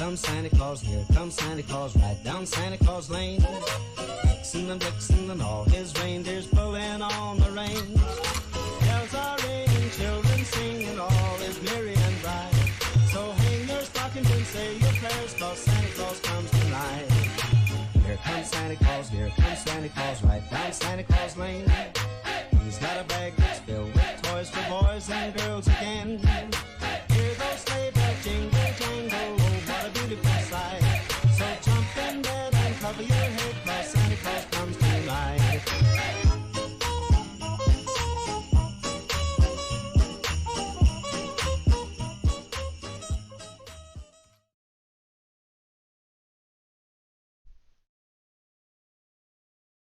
comes Santa Claus, here comes Santa Claus, right down Santa Claus Lane. Vixen and all his reindeers pulling on the reins. Bells are ringing, children singing, all is merry and bright. So hang your stockings and say your prayers, 'cause Santa Claus comes tonight. Here comes Santa Claus, right down Santa Claus Lane. He's got a bag that's filled with toys for boys and girls again. Hear those sleigh bells jingle, jangle, oh, what a beautiful sight. So jump in bed and cover your head, 'cause Santa Claus comes tonight.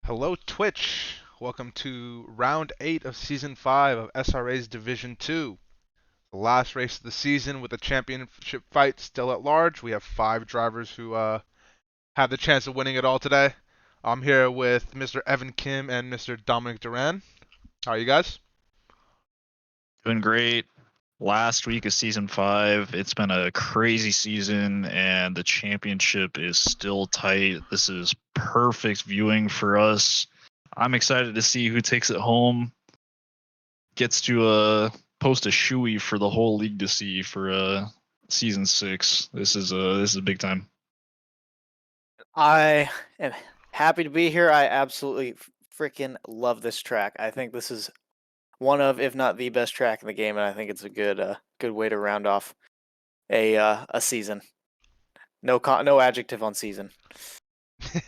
Hello Twitch! Welcome to round 8 of season 5 of SRA's Division 2. The last race of the season with the championship fight still at large. We have 5 drivers who have the chance of winning it all today. I'm here with Mr. Evan Kim and Mr. Dominic Duran. How are you guys? Doing great. Last week of season 5, it's been a crazy season and the championship is still tight. This is perfect viewing for us. I'm excited to see who takes it home. Gets to post a shoey for the whole league to see for season 6. This is big time. I am happy to be here. I absolutely freaking love this track. I think this is one of, if not the best track in the game, and I think it's a good way to round off a season. No adjective on season.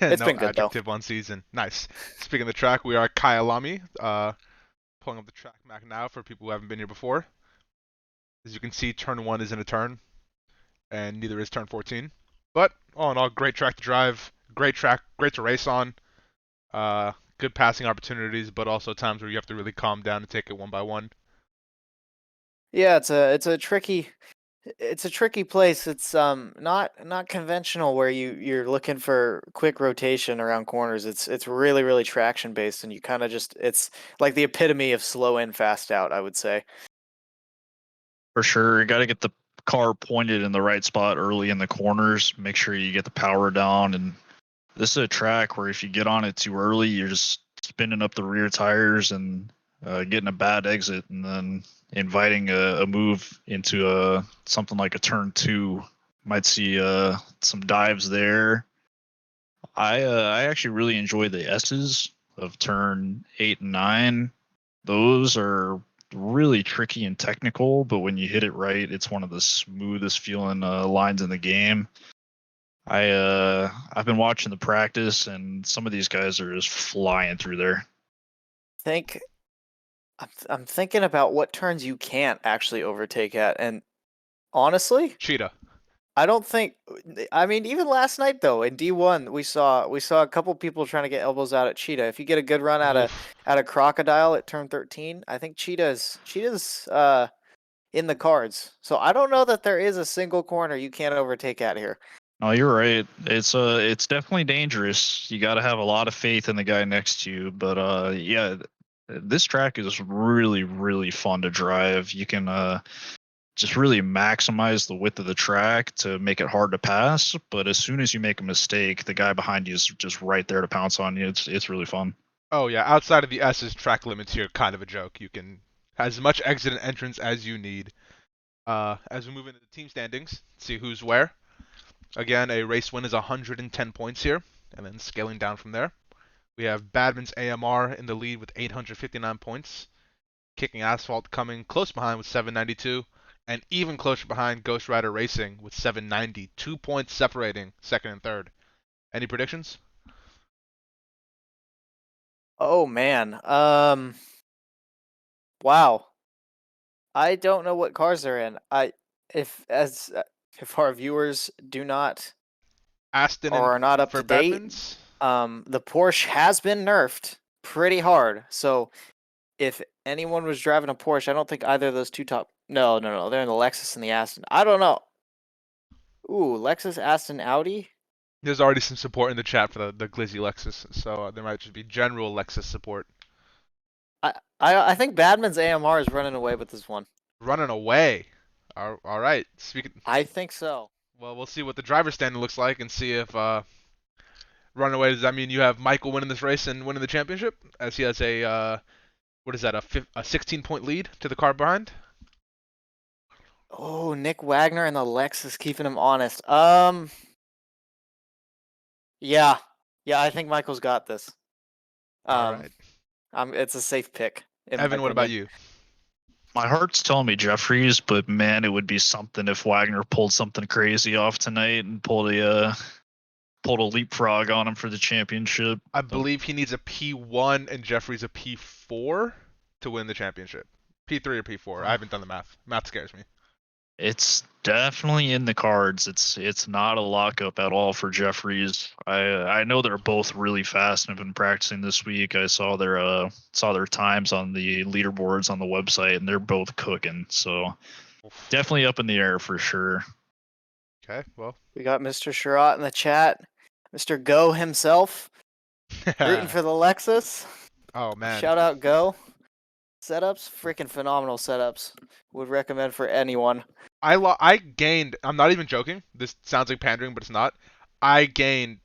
It's no been good adjective on season. Nice. Speaking of the track, we are at Kyalami. Pulling up the track map now for people who haven't been here before. As you can see, turn 1 isn't a turn, and neither is turn 14. But all in all, great track to drive, great track, great to race on. Good passing opportunities, but also times where you have to really calm down and take it one by one. Yeah, it's a tricky place. It's not conventional where you're looking for quick rotation around corners. It's really traction based, and you kind of it's like the epitome of slow in, fast out, I would say. For sure, you got to get the car pointed in the right spot early in the corners. Make sure you get the power down. And this is a track where if you get on it too early, you're just spinning up the rear tires and getting a bad exit, and then inviting a move into something like a turn 2. Might see some dives there. I actually really enjoy the S's of turn 8 and 9. Those are really tricky and technical, but when you hit it right, it's one of the smoothest feeling lines in the game. I've been watching the practice, and some of these guys are just flying through there. I'm thinking about what turns you can't actually overtake at, and honestly, Cheetah. I don't think. I mean, even last night though in D1, we saw a couple people trying to get elbows out at Cheetah. If you get a good run out of Crocodile at turn 13, I think Cheetah's in the cards. So I don't know that there is a single corner you can't overtake at here. Oh, you're right. It's definitely dangerous. You got to have a lot of faith in the guy next to you. But yeah, this track is really fun to drive. You can just really maximize the width of the track to make it hard to pass. But as soon as you make a mistake, the guy behind you is just right there to pounce on you. It's really fun. Oh yeah, outside of the S's, track limits here kind of a joke. You can have as much exit and entrance as you need. As we move into the team standings, see who's where. Again, a race win is 110 points here, and then scaling down from there. We have Badman's AMR in the lead with 859 points. Kicking Asphalt coming close behind with 792, and even closer behind Ghost Rider Racing with 790. 2 points separating second and third. Any predictions? Oh man, wow. I don't know what cars they're in. If our viewers do not Aston or are not up for to date, Badman's? the Porsche has been nerfed pretty hard. So if anyone was driving a Porsche, I don't think either of those two top. No, they're in the Lexus and the Aston. I don't know. Ooh, Lexus, Aston, Audi. There's already some support in the chat for the Glizzy Lexus, so there might just be general Lexus support. I think Badman's AMR is running away with this one. Running away. All right. I think so. Well, we'll see what the driver's standing looks like and see if runaway, does that mean you have Michael winning this race and winning the championship? As he has a, what is that, a 16-point lead to the car behind? Oh, Nick Wagner and the Lexus keeping him honest. Yeah. Yeah, I think Michael's got this. All right. It's a safe pick. Evan, what about you? My heart's telling me Jeffries, but man, it would be something if Wagner pulled something crazy off tonight and pulled a leapfrog on him for the championship. I believe he needs a P1 and Jeffries a P4 to win the championship. P3 or P4. I haven't done the math. Math scares me. It's definitely in the cards. It's not a lockup at all for Jeffries. I know they're both really fast and have been practicing this week. I saw their times on the leaderboards on the website, and they're both cooking. So definitely up in the air for sure. Okay, well. We got Mr. Sherratt in the chat. Mr. Go himself. Rooting for the Lexus. Oh, man. Shout out Go. Setups, freaking phenomenal setups. Would recommend for anyone. I gained, I'm not even joking, this sounds like pandering, but it's not. I gained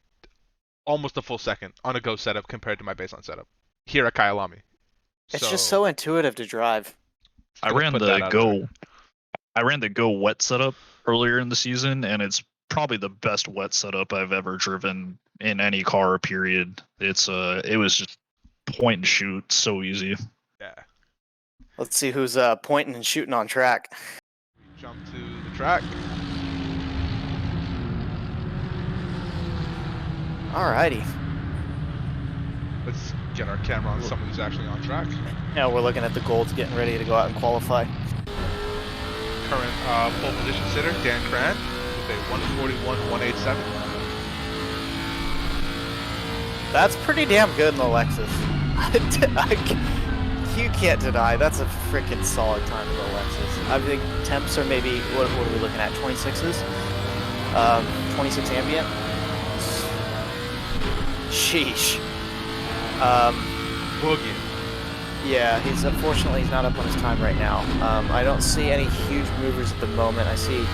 almost a full second on a Go setup compared to my baseline setup here at Kyalami. It's just so intuitive to drive. I ran the Go wet setup earlier in the season, and it's probably the best wet setup I've ever driven in any car, period. It was just point and shoot, so easy. Yeah. Let's see who's pointing and shooting on track. Jump to the track. Alrighty. Let's get our camera on someone who's actually on track. Now we're looking at the golds getting ready to go out and qualify. Current pole position sitter, Dan Cran, with a 141.187. That's pretty damn good in the Lexus. You can't deny that's a freaking solid time in the Lexus. I think temps are maybe, what are we looking at, 26s? 26 ambient? Sheesh. Boogie. Yeah, unfortunately he's not up on his time right now. I don't see any huge movers at the moment. I see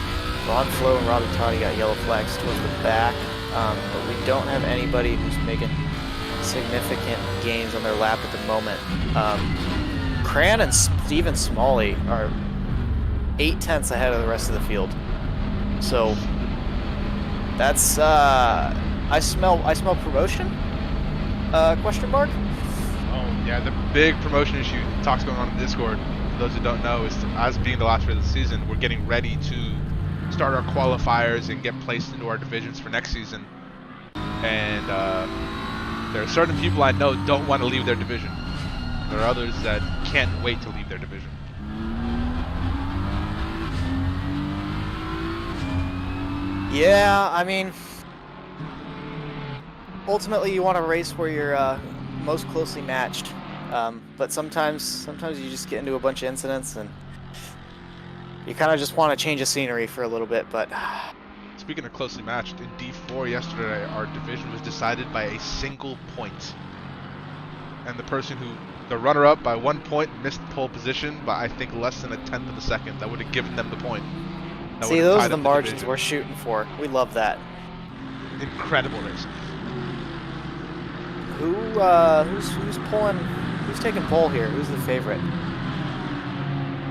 Ron Flo and Robbie Toddy got yellow flags towards the back, but we don't have anybody who's making significant gains on their lap at the moment. Cran and Steven Smalley are 8/10 ahead of the rest of the field. So that's I smell promotion? Question mark? Oh yeah, the big promotion issue talks going on in Discord. For those who don't know, is as being the last race of the season, we're getting ready to start our qualifiers and get placed into our divisions for next season. And there are certain people I know don't want to leave their division. There are others that can't wait to leave their division. Yeah, I mean, ultimately you want to race where you're most closely matched, but sometimes you just get into a bunch of incidents and you kind of just want to change the scenery for a little bit. But speaking of closely matched, in D4 yesterday, our division was decided by a single point, and the runner-up by 1 point missed pole position by I think less than 1/10 of a second. That would have given them the point. See, those are the margins we're shooting for. We love that. Incredible racing. Who's pulling? Who's taking pole here? Who's the favorite?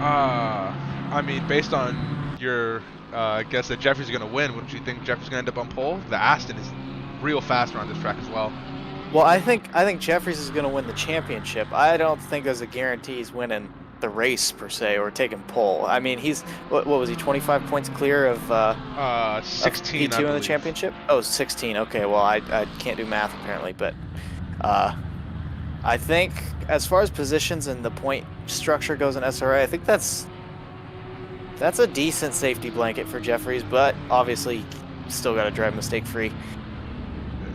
I mean, based on your guess that Jeffrey's going to win, wouldn't you think Jeffrey's going to end up on pole? The Aston is real fast around this track as well. Well, I think Jeffries is going to win the championship. I don't think there's a guarantee he's winning the race per se or taking pole. I mean, he's what was he? 25 points clear of 16 P2 in the championship. Oh, 16. Okay, well I can't do math apparently, but I think as far as positions and the point structure goes in SRA, I think that's a decent safety blanket for Jeffries, but obviously still got to drive mistake free.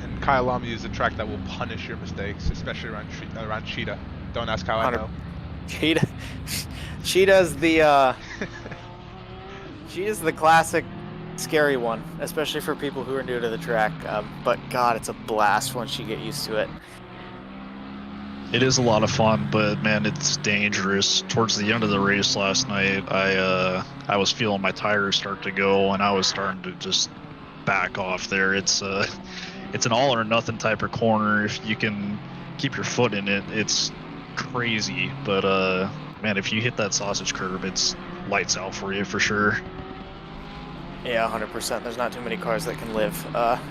And Kyalami is a track that will punish your mistakes, especially around Cheetah. Don't ask how I know. Cheetah's the Cheetah's the classic scary one, especially for people who are new to the track. But God, it's a blast once you get used to it. It is a lot of fun, but man, it's dangerous. Towards the end of the race last night, I was feeling my tires start to go, and I was starting to just back off there. It's an all or nothing type of corner. If you can keep your foot in it, it's crazy. But man, if you hit that sausage curb, it's lights out for you for sure. Yeah, 100%. There's not too many cars that can live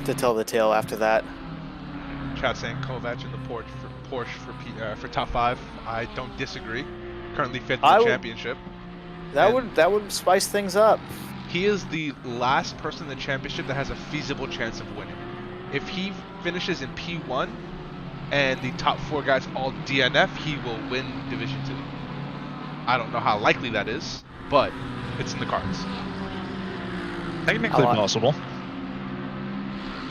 to tell the tale after that. Chat saying Kovac in the Porsche for top 5. I don't disagree. Currently 5th in the championship. That would spice things up. He is the last person in the championship that has a feasible chance of winning. If he finishes in P1 and the top 4 guys all DNF, he will win Division 2. I don't know how likely that is, but it's in the cards. Technically possible.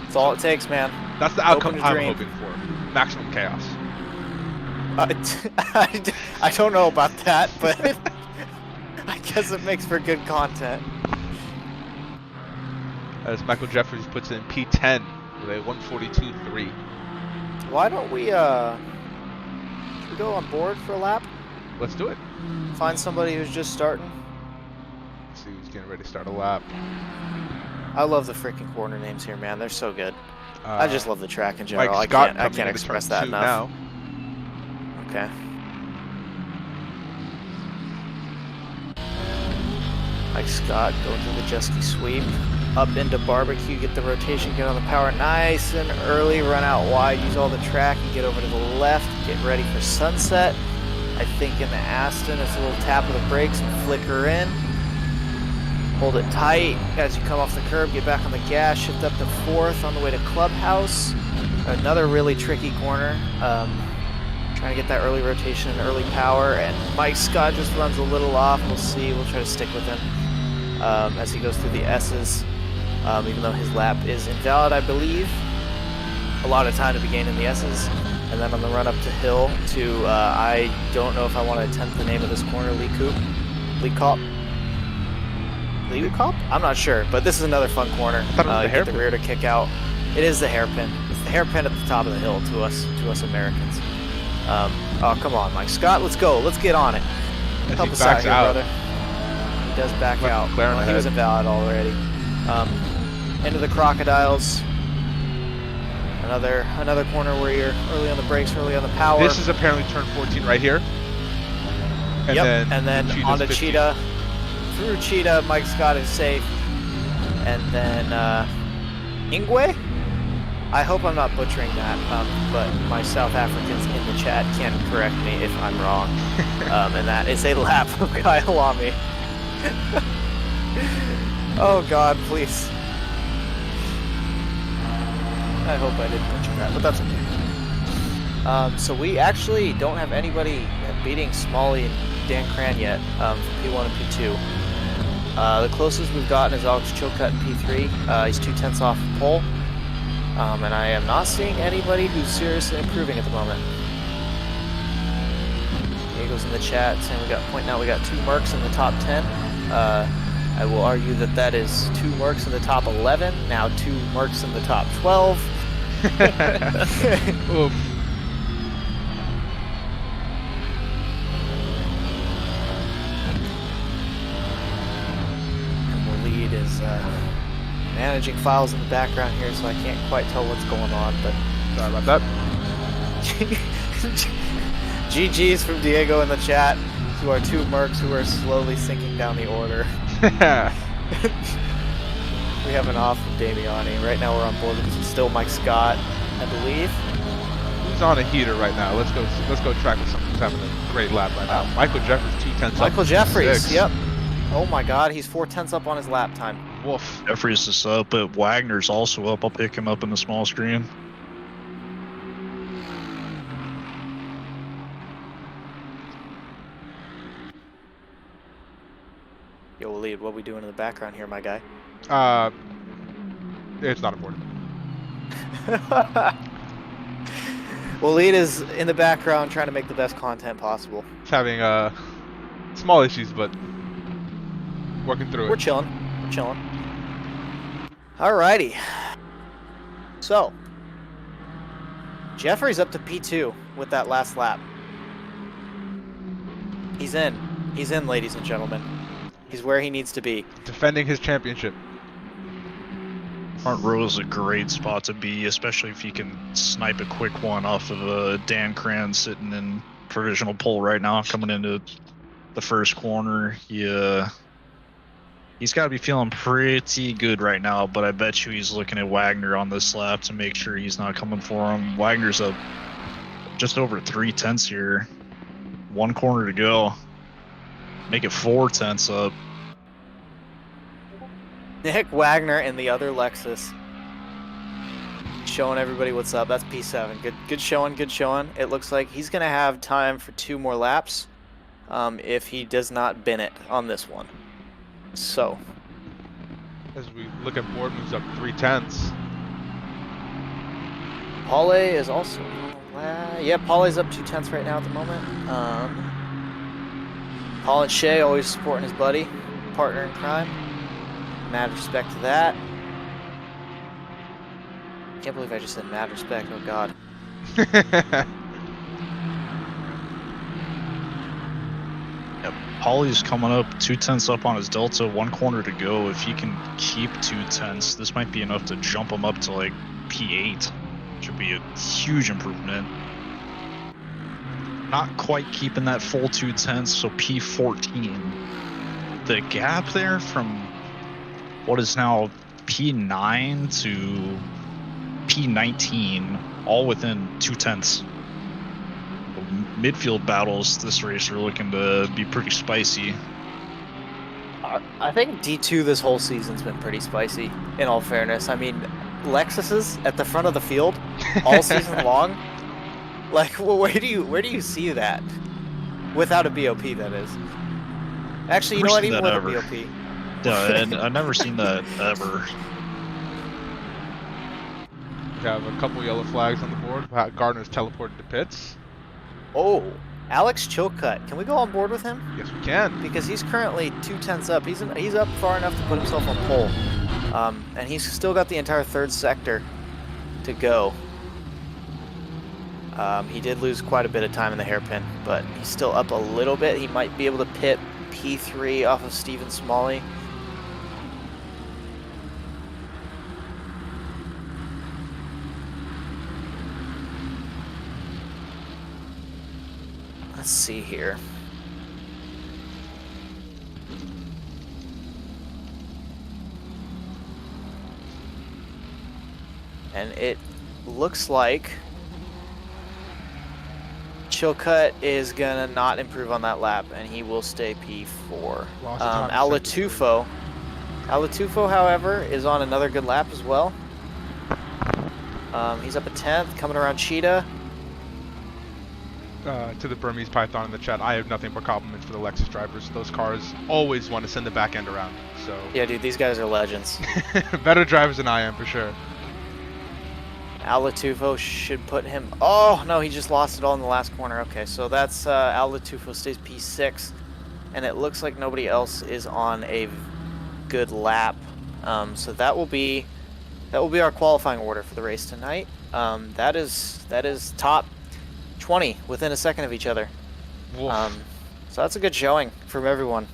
That's all it takes, man. That's the outcome I'm hoping for. Maximum chaos. I don't know about that, but I guess it makes for good content. As Michael Jeffries puts in P10 with a 142.3. Why don't we should we go on board for a lap? Let's do it. Find somebody who's just starting. Let's see who's getting ready to start a lap. I love the freaking corner names here, man. They're so good. I just love the track in general. Mike Scott I can't express that enough. Now. Okay. Mike Scott going through the jet ski sweep. Up into barbecue, get the rotation, get on the power nice and early, run out wide, use all the track, and get over to the left, get ready for sunset. I think in the Aston, it's a little tap of the brakes and flicker in. Hold it tight as you come off the curb, get back on the gas, shift up to 4th on the way to Clubhouse. Another really tricky corner. Trying to get that early rotation and early power, and Mike Scott just runs a little off. We'll see, we'll try to stick with him as he goes through the S's, even though his lap is invalid, I believe. A lot of time to be gained in the S's. And then on the run up to Hill to, I don't know if I want to attempt the name of this corner, Lee Cop? I'm not sure, but this is another fun corner. Get the rear to kick out. It is the hairpin. It's the hairpin at the top of the hill to us Americans. Oh, come on, Mike Scott, let's go. Let's get on it. Help us out here, brother. He does back out. Well, he was invalid already. Into the Crocodiles. Another corner where you're early on the brakes, early on the power. This is apparently turn 14 right here. And then onto Cheetah. Through Cheetah, Mike Scott is safe. And then Ingwe? I hope I'm not butchering that, but my South Africans in the chat can correct me if I'm wrong. And that is a lap of Kyalami. Oh God, please. I hope I didn't butcher that, but that's okay. So we actually don't have anybody beating Smalley and Dan Cran yet from P1 and P2. The closest we've gotten is Alex Chilcutt in P3. He's 2/10 off pole. And I am not seeing anybody who's seriously improving at the moment. Diego's in the chat saying pointing out we got 2 Mercs in the top 10. I will argue that is 2 Mercs in the top 11, now 2 Mercs in the top 12. Oof. And the lead is managing files in the background here, so I can't quite tell what's going on, but sorry about that. GG's from Diego in the chat to our 2 Mercs who are slowly sinking down the order. We have an off from Damiani. Right now we're on board with still Mike Scott, I believe. Who's on a heater right now? Let's go track with someone who's having a great lap right now. Michael Jeffries 2/10 up. Michael Jeffries, yep. Oh my God, he's 4/10 up on his lap time. Woof. Jeffries is up, but Wagner's also up. I'll pick him up in the small screen. Yo, Waleed, what are we doing in the background here, my guy? It's not important. Waleed is in the background trying to make the best content possible. It's having small issues, but working through it. We're chilling. Alrighty. So, Jeffrey's up to P2. with that last lap. He's in. He's in, ladies and gentlemen. He's where he needs to be. Defending his championship. Front row is a great spot to be, especially if you can snipe a quick one off of Dan Cran sitting in provisional pole right now, coming into the first corner. He's got to be feeling pretty good right now, but I bet you he's looking at Wagner on this lap to make sure he's not coming for him. Wagner's up just over 3/10 here. 1 corner to go. Make it 4/10 up. Nick Wagner in the other Lexus. Showing everybody what's up. That's P7. Good showing, good showing. It looks like he's going to have time for 2 more laps if he does not bin it on this one. So. As we look at board moves up 3/10. Paule is also. Yeah, Paule's up 2/10 right now at the moment. Paul and Shea always supporting his buddy, partner in crime. Mad respect to that. Can't believe I just said mad respect. Oh God. Yep, Paulie's coming up 2/10 up on his Delta, 1 corner to go. If he can keep 2/10, this might be enough to jump him up to like P8. Should be a huge improvement. Not quite keeping that full 2/10, so P14. The gap there from what is now P9 to P19, all within 2/10. Midfield battles this race are looking to be pretty spicy. I think D2 this whole season's been pretty spicy, in all fairness. I mean, Lexuses at the front of the field all season long. Like, well, where do you see that? Without a BOP, that is. Actually, you know what? Even with a BOP. Yeah, and I've never seen that ever. We have a couple yellow flags on the board. Gardner's teleported to pits. Oh, Alex Chilcutt. Can we go on board with him? Yes, we can. Because he's currently 2/10 up. He's up far enough to put himself on pole. And he's still got the entire 3rd sector to go. He did lose quite a bit of time in the hairpin, but he's still up a little bit. He might be able to pit P3 off of Stephen Smalley. Let's see here. And it looks like Chilcutt is gonna not improve on that lap, and he will stay P4. Alatufo, however, is on another good lap as well. He's up a 10th, coming around Cheetah. To the Burmese Python in the chat, I have nothing but compliments for the Lexus drivers. Those cars always want to send the back end around. So yeah, dude, these guys are legends. Better drivers than I am for sure. Alatufo should put him. Oh no, he just lost it all in the last corner. Okay, so that's Alatufo stays P6, and it looks like nobody else is on a good lap. So that will be our qualifying order for the race tonight. That is top 20 within a second of each other. So that's a good showing from everyone.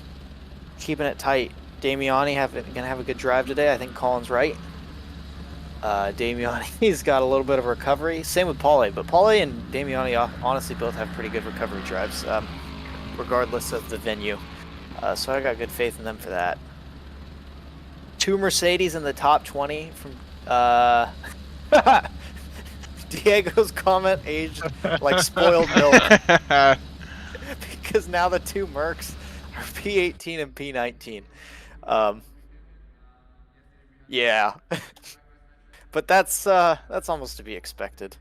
Keeping it tight. Damiani gonna have a good drive today. I think Colin's right. Damiani's got a little bit of recovery. Same with Paulie, but Paulie and Damiani honestly both have pretty good recovery drives, regardless of the venue. So I got good faith in them for that. 2 Mercedes in the top 20 from Diego's comment aged like spoiled milk. Because now the 2 Mercs are P18 and P19. Yeah. But that's almost to be expected.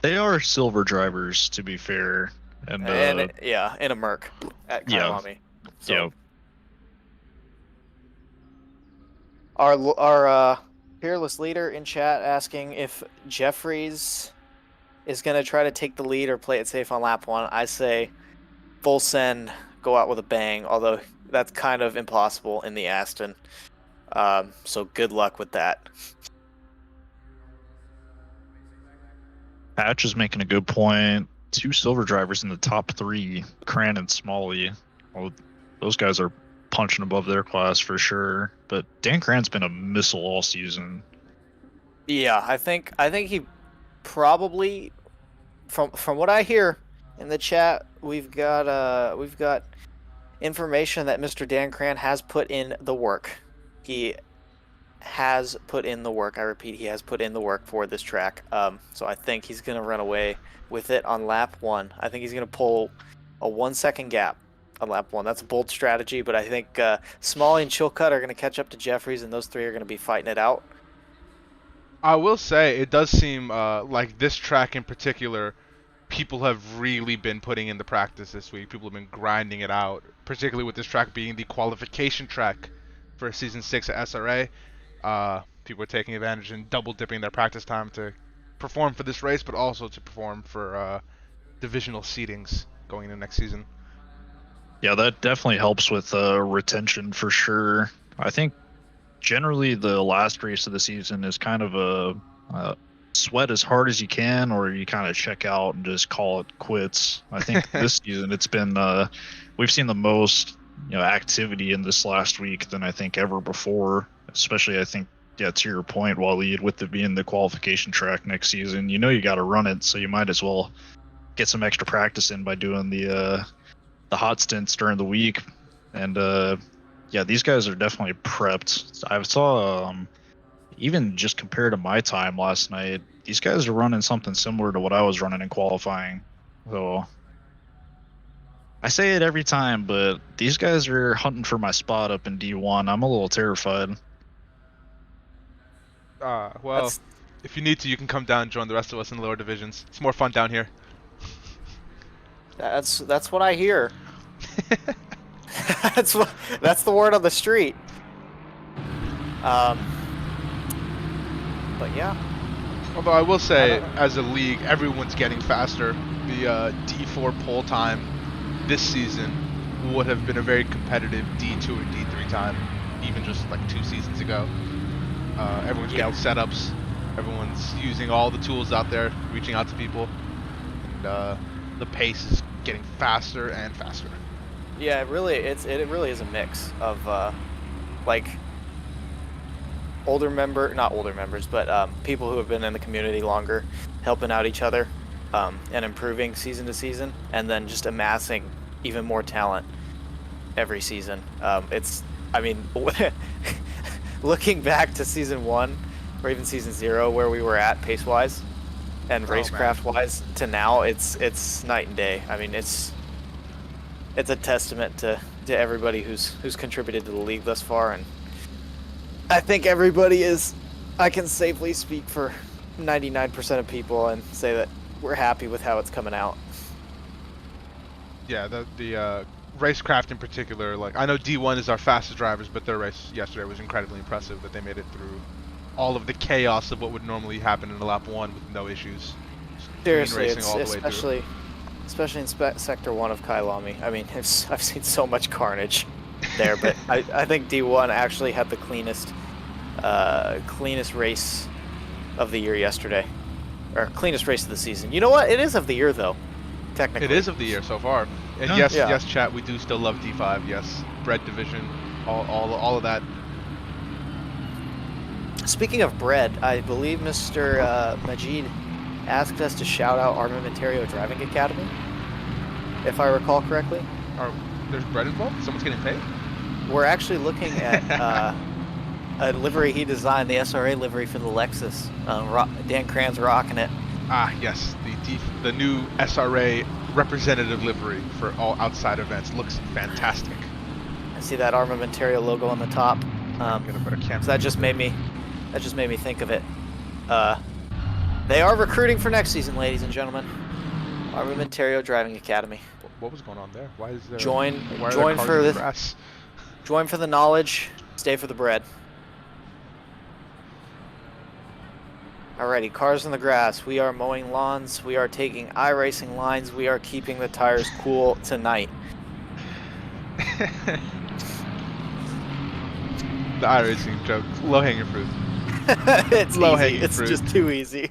They are silver drivers, to be fair. And yeah, in a Merc at Kyalami. Yeah. So Yeah. our fearless leader in chat asking if Jeffries is going to try to take the lead or play it safe on lap 1. I say full send, go out with a bang, although that's kind of impossible in the Aston. So good luck with that. Patch is making a good point. 2 silver drivers in the top 3, Cran and Smalley. Well, those guys are punching above their class for sure. But Dan Cran's been a missile all season. Yeah, I think he probably, from what I hear in the chat, we've got information that Mr. Dan Cran has put in the work. He has put in the work. I repeat, he has put in the work for this track. So I think he's gonna run away with it on lap 1. I think he's gonna pull a 1-second gap on lap 1. That's a bold strategy, but I think Smalley and Chilcutt are gonna catch up to Jeffries, and those 3 are gonna be fighting it out. I will say it does seem like this track in particular, people have really been putting in the practice this week. People have been grinding it out, particularly with this track being the qualification track for Season 6 at SRA. People are taking advantage and double dipping their practice time to perform for this race, but also to perform for divisional seedings going into next season. Yeah, that definitely helps with retention for sure. I think generally the last race of the season is kind of a sweat as hard as you can, or you kind of check out and just call it quits. I think this season it's been we've seen the most activity in this last week than I think ever before. Especially I think, yeah, to your point, Waleed, with it being the qualification track next season, you got to run it, so you might as well get some extra practice in by doing the hot stints during the week. And yeah, these guys are definitely prepped. I saw even just compared to my time last night, these guys are running something similar to what I was running in qualifying. So I say it every time, but these guys are hunting for my spot up in D1. I'm a little terrified. Well, if you need to, you can come down and join the rest of us in the lower divisions. It's more fun down here. That's what I hear. that's the word on the street. But yeah. Although I will say, as a league, everyone's getting faster. The D4 pole time this season would have been a very competitive D2 or D3 time, even just like 2 seasons ago. Everyone's getting setups. Everyone's using all the tools out there, reaching out to people, and the pace is getting faster and faster. Yeah, it really is a mix of like not older members, but people who have been in the community longer, helping out each other, and improving season to season, and then just amassing even more talent every season. Looking back to season 1 or even season 0, where we were at pace wise and racecraft wise, to now, it's night and day. I mean, it's a testament to everybody who's contributed to the league thus far, and I think everybody is. I can safely speak for 99% of people and say that we're happy with how it's coming out. Yeah, the racecraft in particular, like I know D1 is our fastest drivers, but their race yesterday was incredibly impressive that they made it through all of the chaos of what would normally happen in a lap 1 with no issues. Seriously, it's especially in Sector 1 of Kyalami. I mean, I've seen so much carnage there, but I think D1 actually had the cleanest race of the year yesterday, or cleanest race of the season. You know what? It is of the year though, technically. It is of the year so far. And yes, chat, we do still love D5. Yes, bread division, all of that. Speaking of bread, I believe Mr. Majid asked us to shout out Armamentario Driving Academy, if I recall correctly. There's bread involved? Someone's getting paid? We're actually looking at a livery he designed, the SRA livery for the Lexus. Dan Cran's rocking it. Ah, yes, the new SRA representative livery for all outside events looks fantastic. I see that Armamentario logo on the top. I'm gonna put a camera. So that just made me think of it. They are recruiting for next season, ladies and gentlemen. Armamentario Driving Academy. What was going on there? Why is there? Join for the grass? Join for the knowledge. Stay for the bread. Alrighty, cars in the grass. We are mowing lawns. We are taking iRacing lines. We are keeping the tires cool tonight. The iRacing joke. Low-hanging fruit. It's low-hanging easy. It's fruit. just too easy.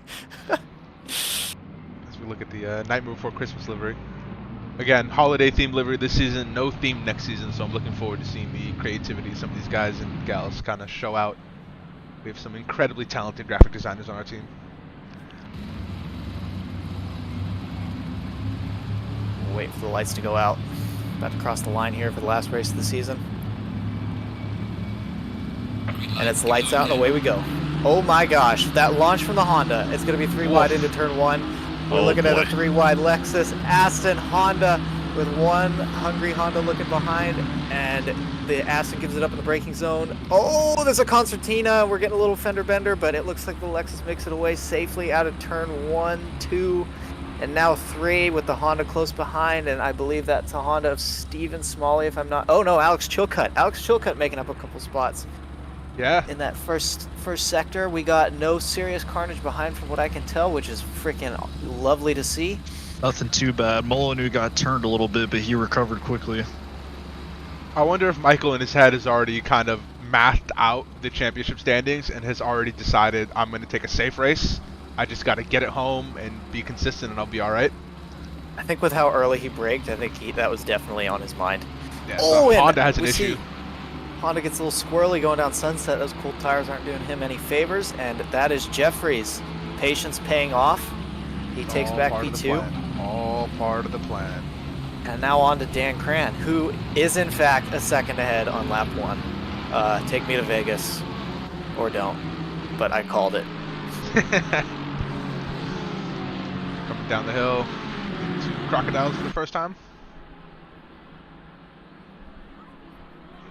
a look at the Nightmare Before Christmas livery. Again, holiday themed livery this season, no theme next season, so I'm looking forward to seeing the creativity some of these guys and gals kind of show out. We have some incredibly talented graphic designers on our team. We'll wait for the lights to go out. About to cross the line here for the last race of the season. And it's lights out and away we go. Oh my gosh, that launch from the Honda. It's going to be 3 wide into turn 1. We're looking at a 3 wide Lexus, Aston, Honda, with one hungry Honda looking behind, and the Aston gives it up in the braking zone. Oh, there's a concertina. We're getting a little fender bender, but it looks like the Lexus makes it away safely out of turn 1, 2, and now 3 with the Honda close behind, and I believe that's a Honda of Steven Smalley, if I'm not... Oh no, Alex Chilcutt. Alex Chilcutt making up a couple spots. Yeah. In that first sector, we got no serious carnage behind from what I can tell, which is freaking lovely to see. Nothing too bad. Molyneux got turned a little bit, but he recovered quickly. I wonder if Michael in his head has already kind of mathed out the championship standings and has already decided, I'm going to take a safe race. I just got to get it home and be consistent and I'll be all right. I think with how early he braked, I think that was definitely on his mind. Yeah, Oh, so Honda has an issue. Honda gets a little squirrely going down Sunset. Those cold tires aren't doing him any favors, and that is Jeffries. Patience paying off. He takes back P2. All part of the plan. And now on to Dan Cran, who is in fact a second ahead on lap 1. Take me to Vegas, or don't, but I called it. Coming down the hill to Crocodiles for the first time.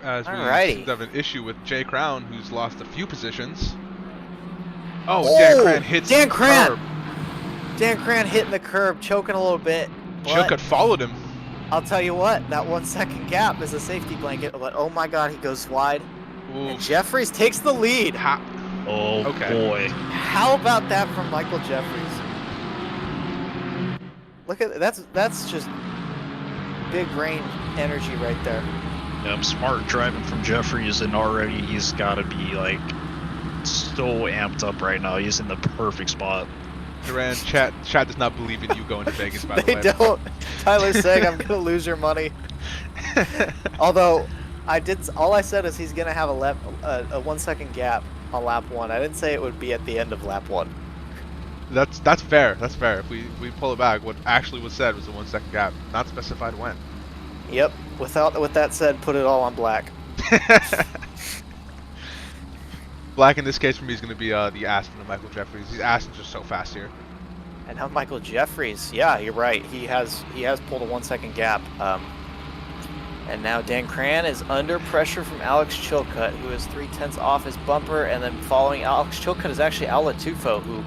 As we seem to have an issue with Jay Crown, who's lost a few positions. Oh, Dan Cran hits the curb. Dan Cran hitting the curb, choking a little bit. Chilcutt followed him. I'll tell you what, that 1 second gap is a safety blanket, but oh my god, he goes wide. Ooh. And Jeffries takes the lead. Oh boy. How about that from Michael Jeffries? Look at that's just big brain energy right there. Yeah, smart driving from Jeffries, and already he's got to be like so amped up right now. He's in the perfect spot. Duran, Chad does not believe in you going to Vegas, by the way. They don't. Tyler's saying I'm gonna lose your money. Although all I said is he's gonna have a 1 second gap on lap 1. I didn't say it would be at the end of lap 1. That's fair. That's fair. If we pull it back, what actually was said was a 1 second gap, not specified when. Yep. With that said, put it all on black. Black in this case for me is going to be the Aston of Michael Jeffries. These Astons are so fast here. And now Michael Jeffries, yeah, you're right. He has pulled a 1 second gap. And now Dan Cran is under pressure from Alex Chilcutt, who is 3/10 off his bumper, and then following Alex Chilcutt is actually Al Latufo, who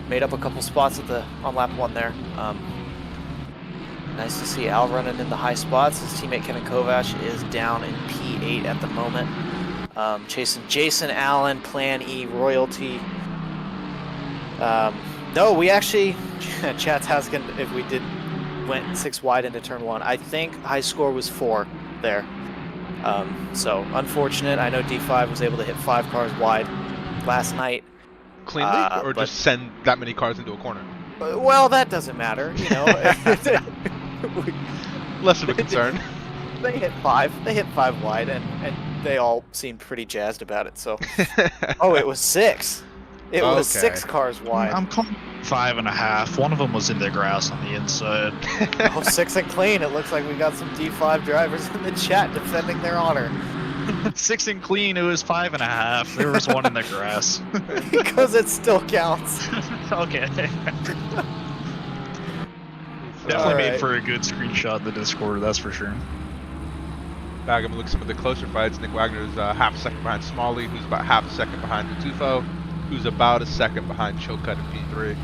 made up a couple spots on lap 1 there. Nice to see Al running in the high spots. His teammate Kevin Kovac is down in P8 at the moment. Chasing Jason Allen, Plan E, Royalty. No, we actually, chat's asking if we went 6 wide into turn 1. I think high score was 4 there. So unfortunate. I know D5 was able to hit 5 cars wide last night. Cleanly, or just send that many cars into a corner? Well, that doesn't matter, you know. Less of a concern. They hit 5. They hit 5 wide, and they all seemed pretty jazzed about it. So, oh, it was 6. It was 6 cars wide. I'm calling 5.5. One of them was in the grass on the inside. Oh, 6 and clean. It looks like we got some D5 drivers in the chat defending their honor. 6 and clean, it was 5.5. There was one in the grass. Because it still counts. Okay. Definitely made for a good screenshot in the Discord, that's for sure. Back, I'm gonna look at some of the closer fights. Nick Wagner is half a second behind Smalley, who's about half a second behind Latufo, who's about a second behind Chilcutt in P3.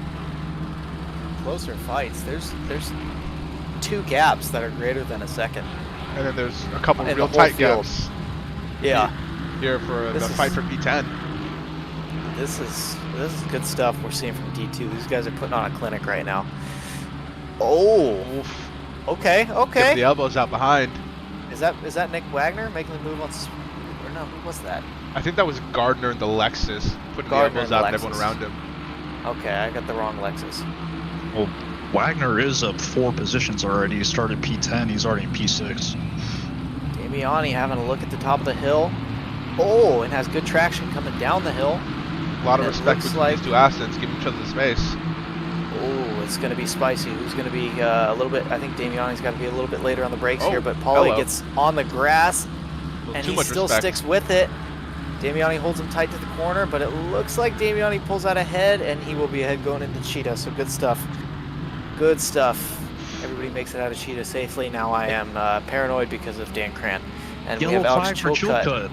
Closer fights. There's 2 gaps that are greater than a second. And then there's a couple In real the whole tight field. gaps. Yeah. Here for the fight for P10. This is good stuff we're seeing from D2. These guys are putting on a clinic right now. Oh. Oof. Okay. Get the elbows out behind. Is that Nick Wagner making the move on? Or no? Who was that? I think that was Gardner in the Lexus putting the elbows out and everyone around him. Okay, I got the wrong Lexus. Well, Wagner is up 4 positions already. He started P10. He's already in P6. Damiani having a look at the top of the hill. Oh, and has good traction coming down the hill. A lot of It respect looks between like- these two assets, giving each other the space. Oh, it's going to be spicy. Who's going to be a little bit? I think Damiani's got to be a little bit later on the brakes Oh, here, but Pauly hello. gets on the grass, and Too he much still respect. sticks with it. Damiani holds him tight to the corner, but it looks like Damiani pulls out ahead, and he will be ahead going into Cheetah. So good stuff. Good stuff. Everybody makes it out of Cheetah safely. Now I am paranoid because of Dan Cran. And we Yellow have Alex flag for Chilcutt. Chilcutt.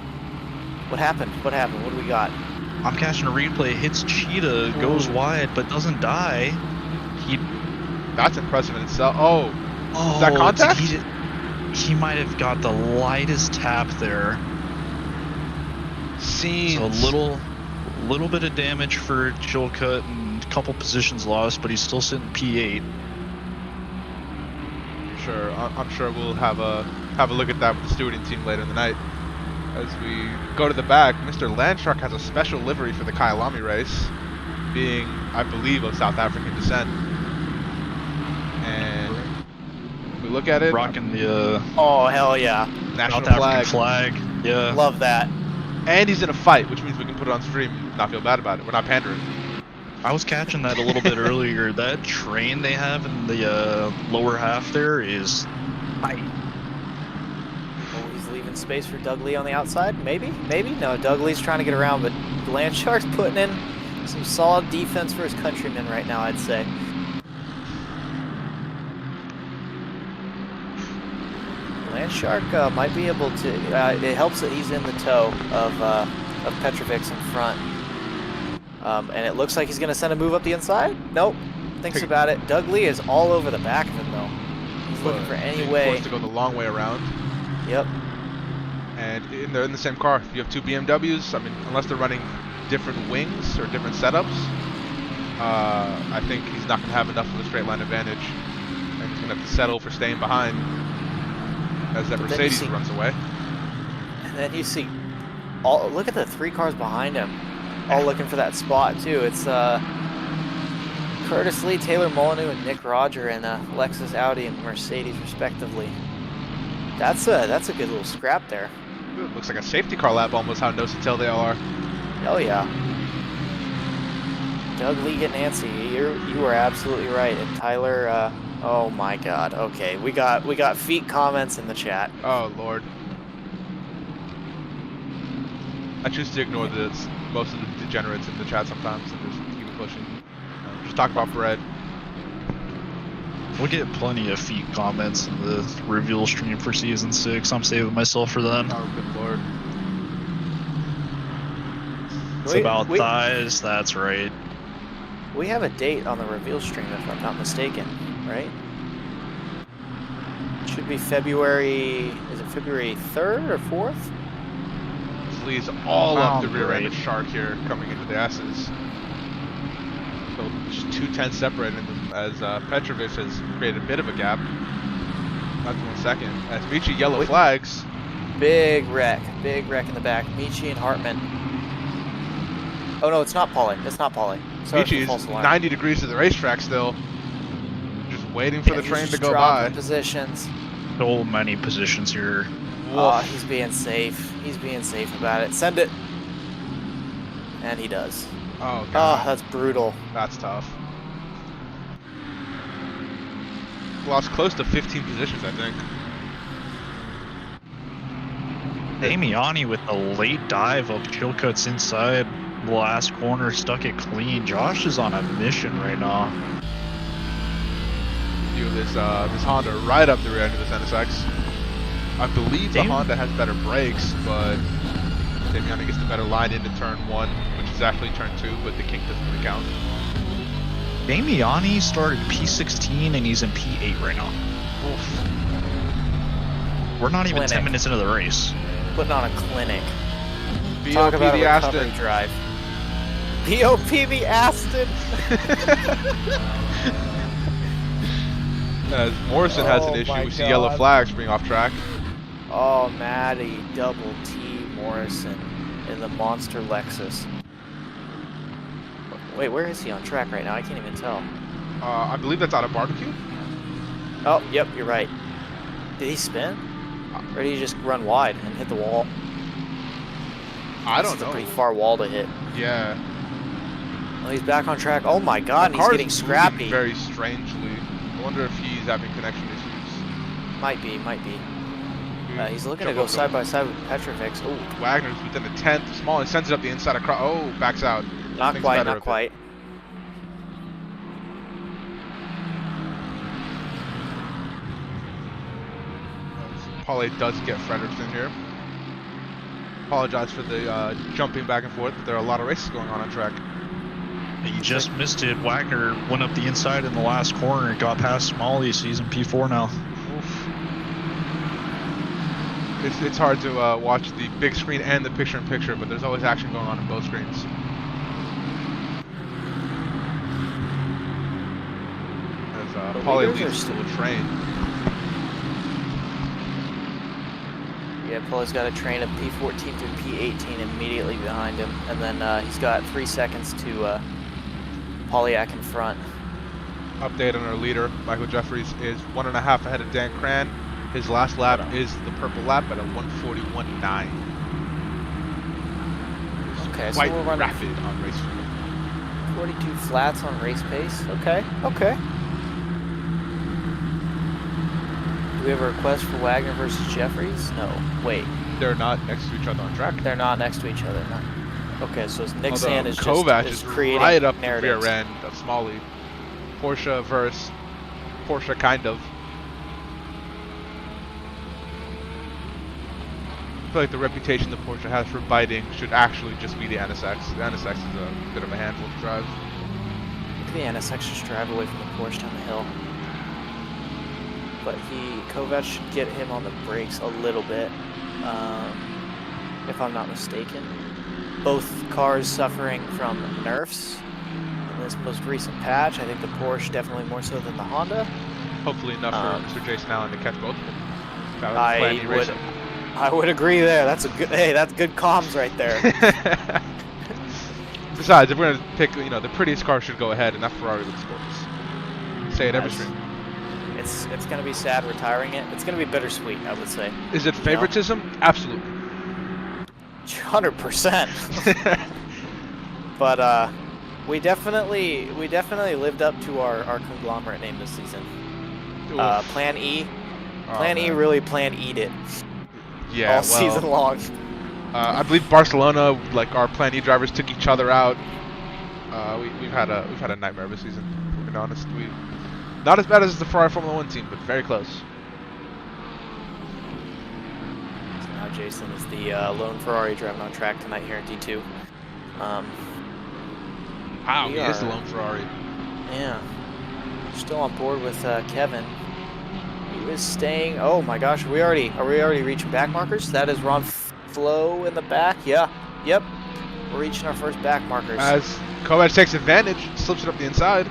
What happened? What happened? What do we got? I'm catching a replay. Hits Cheetah, goes Ooh. wide, but doesn't die. He That's impressive in itself. Oh, Oh, that contact? He might have got the lightest tap there. scenes. So a little bit of damage for Chilcutt and a couple positions lost, but he's still sitting P8. Sure, I'm sure we'll have a look at that with the stewarding team later in the night. As we go to the back, Mr. Landshark has a special livery for the Kyalami race, being, I believe, of South African descent. And if we look at it, Rocking the Oh, hell yeah. national South flag. African flag. Yeah. Love that. And he's in a fight, which means we can put it on stream and not feel bad about it. We're not pandering. I was catching that a little bit earlier. That train they have in the lower half there is tight. Oh, he's leaving space for Doug Lee on the outside. Maybe? Maybe? No, Doug Lee's trying to get around, but Landshark's putting in some solid defense for his countrymen right now, I'd say. Landshark might be able to. It helps that he's in the toe of Petrovic's in front. And it looks like he's going to send a move up the inside. Nope. Thinks about it. Doug Lee is all over the back of him, though. He's looking for any Being way. forced to go the long way around. Yep. And they're in the same car. You have two BMWs. I mean, unless they're running different wings or different setups, I think he's not going to have enough of a straight line advantage. And he's going to have to settle for staying behind as that But then you Mercedes see- runs away. And then you see, look at the 3 cars behind him, all looking for that spot too. It's Curtis Lee, Taylor Molyneux, and Nick Roger, and Lexus, Audi, and Mercedes, respectively. That's a good little scrap there. It looks like a safety car lap almost. How nose-to-tail they all are. Hell yeah. Doug Lee getting antsy. You are absolutely right. And Tyler, oh my God. Okay, we got feet comments in the chat. Oh Lord. I choose to ignore most of the degenerates in the chat sometimes and just keep it pushing. Just talk about bread. We'll get plenty of feet comments in the reveal stream for season 6. I'm saving myself for then. Oh good Lord. It's about thighs, that's right. We have a date on the reveal stream, if I'm not mistaken, right? It should be February. Is it February 3rd or 4th? Lee's all up the Oh, rear end of great. Shark here, coming into the S's. So just 2 tenths separating them as Petrovic has created a bit of a gap. Not to 1 second. As Michi yellow flags. Big wreck in the back. Michi and Hartman. Oh no, it's not Pauly. It's not Pauly. Sorry for the Michi's false alarm. 90 degrees to the racetrack still. Just waiting for Yeah, the he's train to just go dropping by. positions. So many positions here. Oh, he's being safe. He's being safe about it. Send it. And he does. Oh Oh, god, that's brutal. that's tough. Lost close to 15 positions, I think. Damiani with a late dive of Chilcutt's inside last corner, stuck it clean. Josh is on a mission right now. View this Honda right up the rear end of this NSX. I believe the Honda has better brakes, but Damiani gets the better line into turn 1, which is actually turn 2, but the kink doesn't really count. Damiani started P16 and he's in P8 right now. Oof. We're not even Clinic. 10 minutes into the race. Putting on a clinic. BOP Talk about a the recovery Aston. drive. BOP the Aston. As Morrison has an Oh issue, my we see yellow God. flags being off track. Oh, Maddie double T Morrison in the monster Lexus. Wait, where is he on track right now? I can't even tell. I believe that's out of barbecue. Oh, yep, you're right. Did he spin? Or did he just run wide and hit the wall? I This don't is know. a pretty far wall to hit. Yeah. Well, he's back on track. Oh my god, and he's Car's getting moving scrappy. very strangely. I wonder if he's having connection issues. Might be. He's looking to Jump go up, side by side with Petrovic. Oh, Wagner's within a tenth. Smalley sends it up the inside across. Oh, backs out. not Thinks quite, better not of it. quite. Pauly does get Fredericks in here. Apologize for the jumping back and forth, but there are a lot of races going on track. He just missed it. Wagner went up the inside in the last corner and got past Smalley, so he's in P4 now. Oof. It's hard to watch the big screen and the picture-in-picture, but there's always action going on in both screens. As Pauly leaders leads are to a train. Yeah, Pauly's got a train of P14 through P18 immediately behind him, and then he's got 3 seconds to Polyak in front. Update on our leader, Michael Jeffries is 1.5 ahead of Dan Cran. His last lap is the purple lap at a 1:41.9. Okay, so Quite we're running rapid on race fuel. 42 flats on race pace. Okay. Do we have a request for Wagner versus Jeffries? No. Wait, They're not next to each other on track. they're not next to each other. No. Okay, so Nick Although Sand is Kovac just is creating right up narratives. the rear end of Smalley. Porsche versus Porsche, kind of. I feel like the reputation that Porsche has for biting should actually just be the NSX. The NSX is a bit of a handful to drive. Look at the NSX just drive away from the Porsche down the hill. But Kovac should get him on the brakes a little bit, if I'm not mistaken. Both cars suffering from nerfs in this most recent patch. I think the Porsche definitely more so than the Honda. Hopefully enough for Mr. Jason Allen to catch both of them. That was the plan he raced. I would agree there. That's good comms right there. Besides, if we're gonna pick, the prettiest car should go ahead, and that Ferrari looks gorgeous. Say it every stream. It's gonna be sad retiring it. It's gonna be bittersweet, I would say. Is it favoritism? Absolutely. 100%. But we definitely lived up to our conglomerate name this season. Plan E. Plan E really Plan E'd it. Yeah, all season long. I believe Barcelona, like our Plan E drivers, took each other out. We've had a nightmare of a season. If we're being honest, not as bad as the Ferrari Formula One team, but very close. So now Jason is the lone Ferrari driving on track tonight here in D2. Wow, he is the lone Ferrari. Yeah. We're still on board with Kevin. He was staying. Oh my gosh, are we already reaching back markers? That is Ron Flo in the back. Yeah. Yep. We're reaching our first back markers. As Kovac takes advantage, slips it up the inside.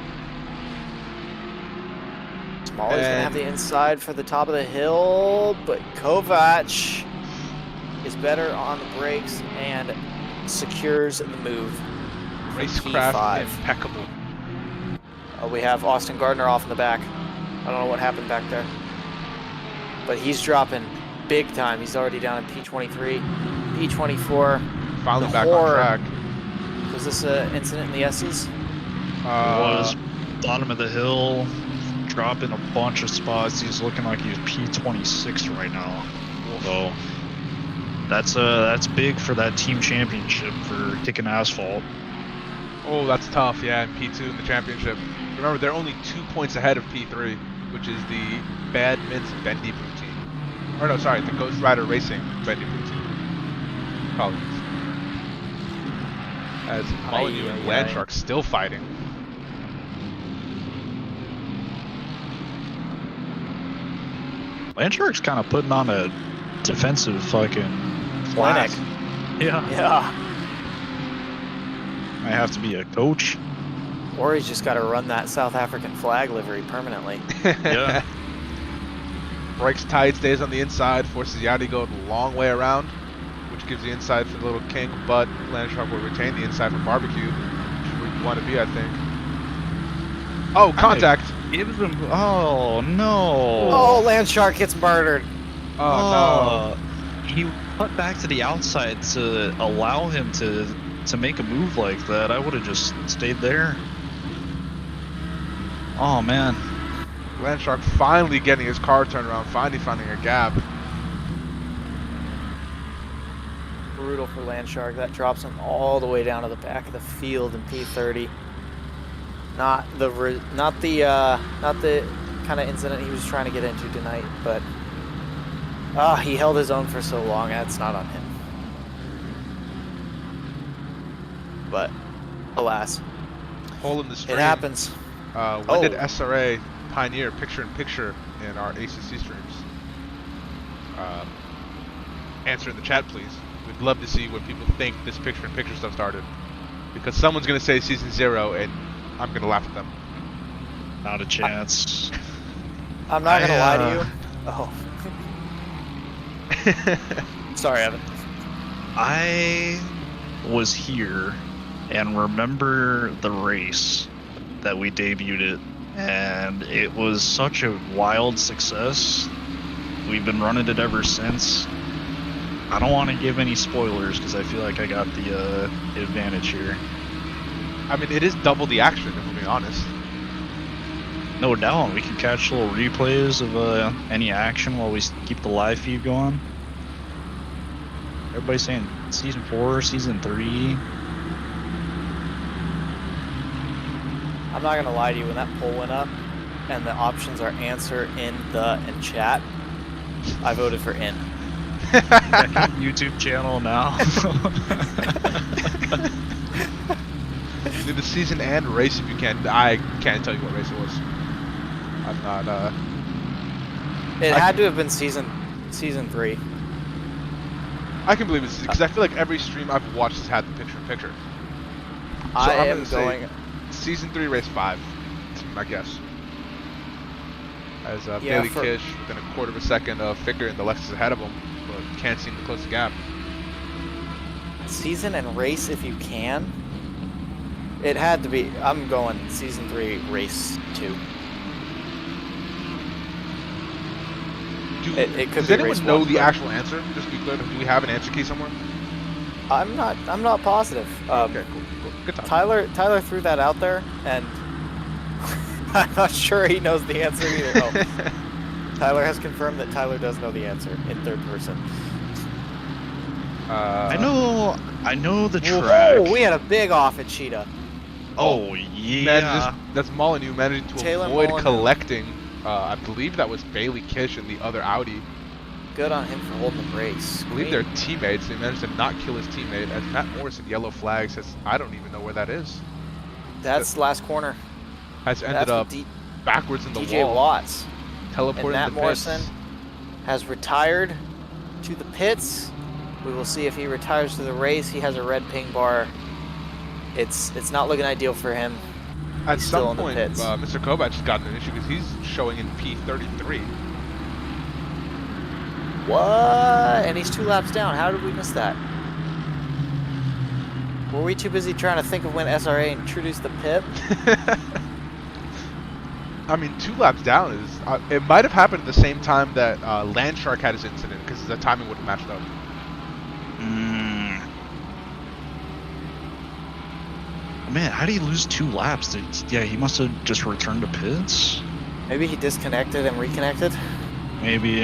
Smalley's gonna have the inside for the top of the hill, but Kovac is better on the brakes and secures the move. Racecraft impeccable. Oh, we have Austin Gardner off in the back. I don't know what happened back there. But he's dropping big time. He's already down in P23, P24. Finally back on track. Was this an incident in the S's? It was bottom of the hill, dropping a bunch of spots. He's looking like he's P26 right now. So that's big for that team championship for kicking asphalt. Oh, that's tough. Yeah, in P2 in the championship. Remember, they're only 2 points ahead of P3, which is the Bad Mints Bendy Boot team. Or no, sorry, the Ghost Rider Racing Bendy Boot team. Apologies. As Molyneux and Landshark still fighting. Landshark's kind of putting on a defensive fucking Clinic. Yeah. Yeah. Might have to be a coach. Or he's just got to run that South African flag livery permanently. Yeah. Brakes tight, stays on the inside, forces Yadi to go the long way around, which gives the inside for the little kink, but Landshark will retain the inside for barbecue, which is where you want to be, I think. Oh, contact. Gives him. Oh no. Oh, Landshark gets murdered. Oh, He put back to the outside to allow him to make a move like that. I would have just stayed there. Oh man. no. Landshark finally getting his car turned around, finally finding a gap. Brutal for Landshark. That drops him all the way down to the back of the field in P30. Not the kind of incident he was trying to get into tonight, but he held his own for so long. That's not on him. But alas, Hole in the stream. it happens. When did SRA pioneer picture-in-picture in our ACC streams? Answer in the chat, please. We'd love to see when people think this picture-in-picture stuff started. Because someone's going to say Season 0, and I'm going to laugh at them. Not a chance. I'm not gonna lie to you. Oh, sorry, Evan. I was here and remember the race that we debuted it, and it was such a wild success. We've been running it ever since. I don't want to give any spoilers because I feel like I got the advantage here. I mean, it is double the action, if we're being honest. No doubt, we can catch little replays of any action while we keep the live feed going. Everybody's saying Season 4, Season 3. I'm not gonna lie to you. When that poll went up, and the options are answer, in, the, and chat, I voted for in. YouTube channel now. Do the season and race if you can. I can't tell you what race it was. I'm not, It had to have been season 3. I can believe it's because I feel like every stream I've watched has had the picture-in-picture. So I I'm am gonna say going. Season 3, race 5. I guess. As Yeah, Bailey for- Kish within a quarter of a second of Ficker and the Lexus ahead of him, but can't seem to close the gap. Season and race if you can. It had to be. I'm going Season 3, race 2. It could Does be anyone race know 1, the but actual answer? Just to be clear, do we have an answer key somewhere? I'm not positive. Okay, cool. Good time. Tyler threw that out there, and I'm not sure he knows the answer either. Oh, Tyler has confirmed that Tyler does know the answer in third person. I know the track. Oh, we had a big off at Cheetah. Oh yeah. That's Molyneux managing to Taylor avoid Molyneux. collecting. I believe that was Bailey Kish and the other Audi. Good on him for holding the brakes. I believe they're teammates. They managed to not kill his teammate. As Matt Morrison yellow flag says, I don't even know where that is. That's last corner. Has ended That's up with backwards in the DJ wall. Watts. Teleported And Matt in the Morrison pits. has retired to the pits. We will see if he retires to the race. He has a red ping bar. It's not looking ideal for him. At He's still some in the point, pits. Mr. Kovac has gotten an issue because he's showing in P33. What? And he's 2 laps down. How did we miss that? Were we too busy trying to think of when SRA introduced the pip? I mean, 2 laps down is... it might have happened at the same time that Landshark had his incident because the timing would have matched up. Man, how did he lose 2 laps? Yeah, he must have just returned to pits. Maybe he disconnected and reconnected. Maybe.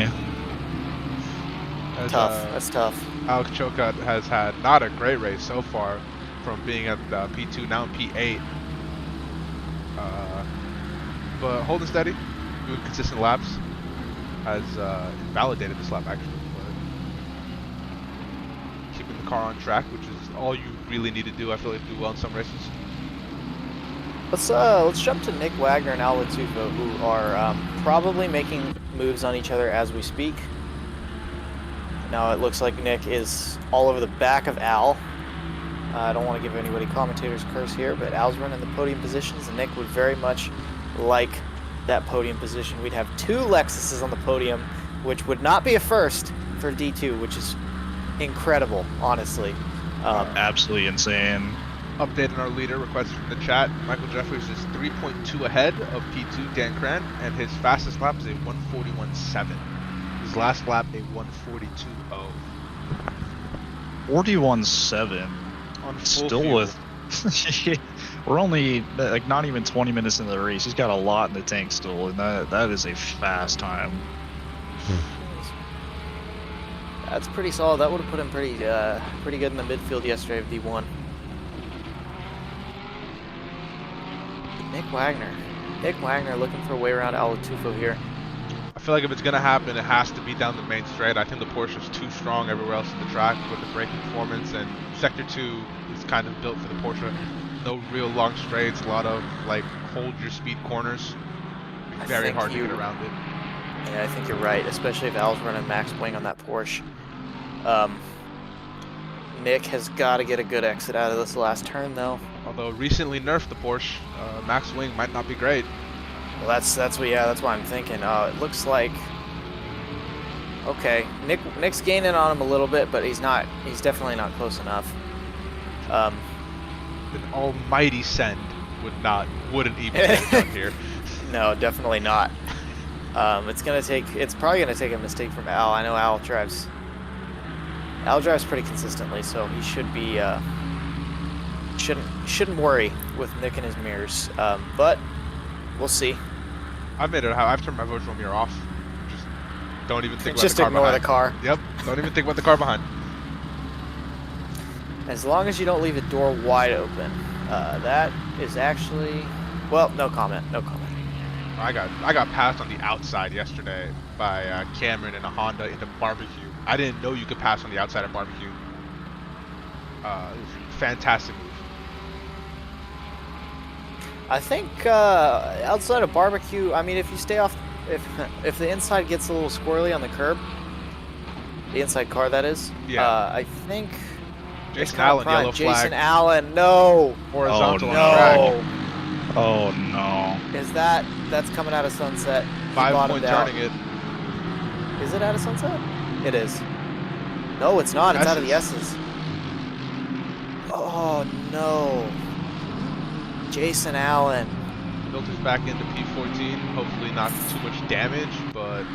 As, Tough. That's tough. Alex Chokat has had not a great race so far, from being at P2 now in P8. But holding steady, doing consistent laps, has invalidated this lap actually. But keeping the car on track, which is all you really need to do. I feel like do well in some races. Let's jump to Nick Wagner and Al Latufo, who are probably making moves on each other as we speak. Now it looks like Nick is all over the back of Al. I don't want to give anybody commentator's curse here, but Al's running the podium positions, and Nick would very much like that podium position. We'd have 2 Lexuses on the podium, which would not be a first for D2, which is incredible, honestly. Absolutely insane. Update on our leader requested from the chat. Michael Jeffries is 3.2 ahead of P2 Dan Cran, and his fastest lap is a 141.7. His last lap a 142.0. 41.7. On full Still fuel. with. We're only like not even 20 minutes into the race. He's got a lot in the tank still, and that is a fast time. That's pretty solid. That would have put him pretty good in the midfield yesterday of D1. Nick Wagner looking for a way around Alatufo here. I feel like if it's going to happen, it has to be down the main straight. I think the Porsche's too strong everywhere else in the track with the braking performance, and Sector 2 is kind of built for the Porsche. No real long straights, a lot of like hold your speed corners. Very hard to get around it. Yeah, I think you're right, especially if Al's running max wing on that Porsche. Nick has got to get a good exit out of this last turn, though. Although recently nerfed the Porsche, max wing might not be great. Well, that's what I'm thinking. It looks like okay. Nick's gaining on him a little bit, but he's definitely not close enough. An almighty send wouldn't even get done here. No, definitely not. It's probably gonna take a mistake from Al. I know Al drives pretty consistently, so he should be shouldn't worry with Nick and his mirrors. But we'll see. I've turned my virtual mirror off. Just don't even think about Just the car ignore behind. the car. Yep, don't even think about the car behind. As long as you don't leave a door wide open. That is actually, well, no comment. I got passed on the outside yesterday by Cameron in a Honda into barbecue. I didn't know you could pass on the outside of barbecue. It was a fantastic move. I think outside of barbecue, I mean, if you stay off, if the inside gets a little squirrely on the curb, the inside car that is, Yeah. I think Jason Allen, yellow flag. Jason Allen, no. Horizontal Oh, on the track. no. Oh no. Is that's coming out of Sunset? He 5 bottomed point out. turning it. Is it out of Sunset? It is. No, it's not. It's out of the S's. Oh no. Jason Allen. Filters back into P14. Hopefully not too much damage, but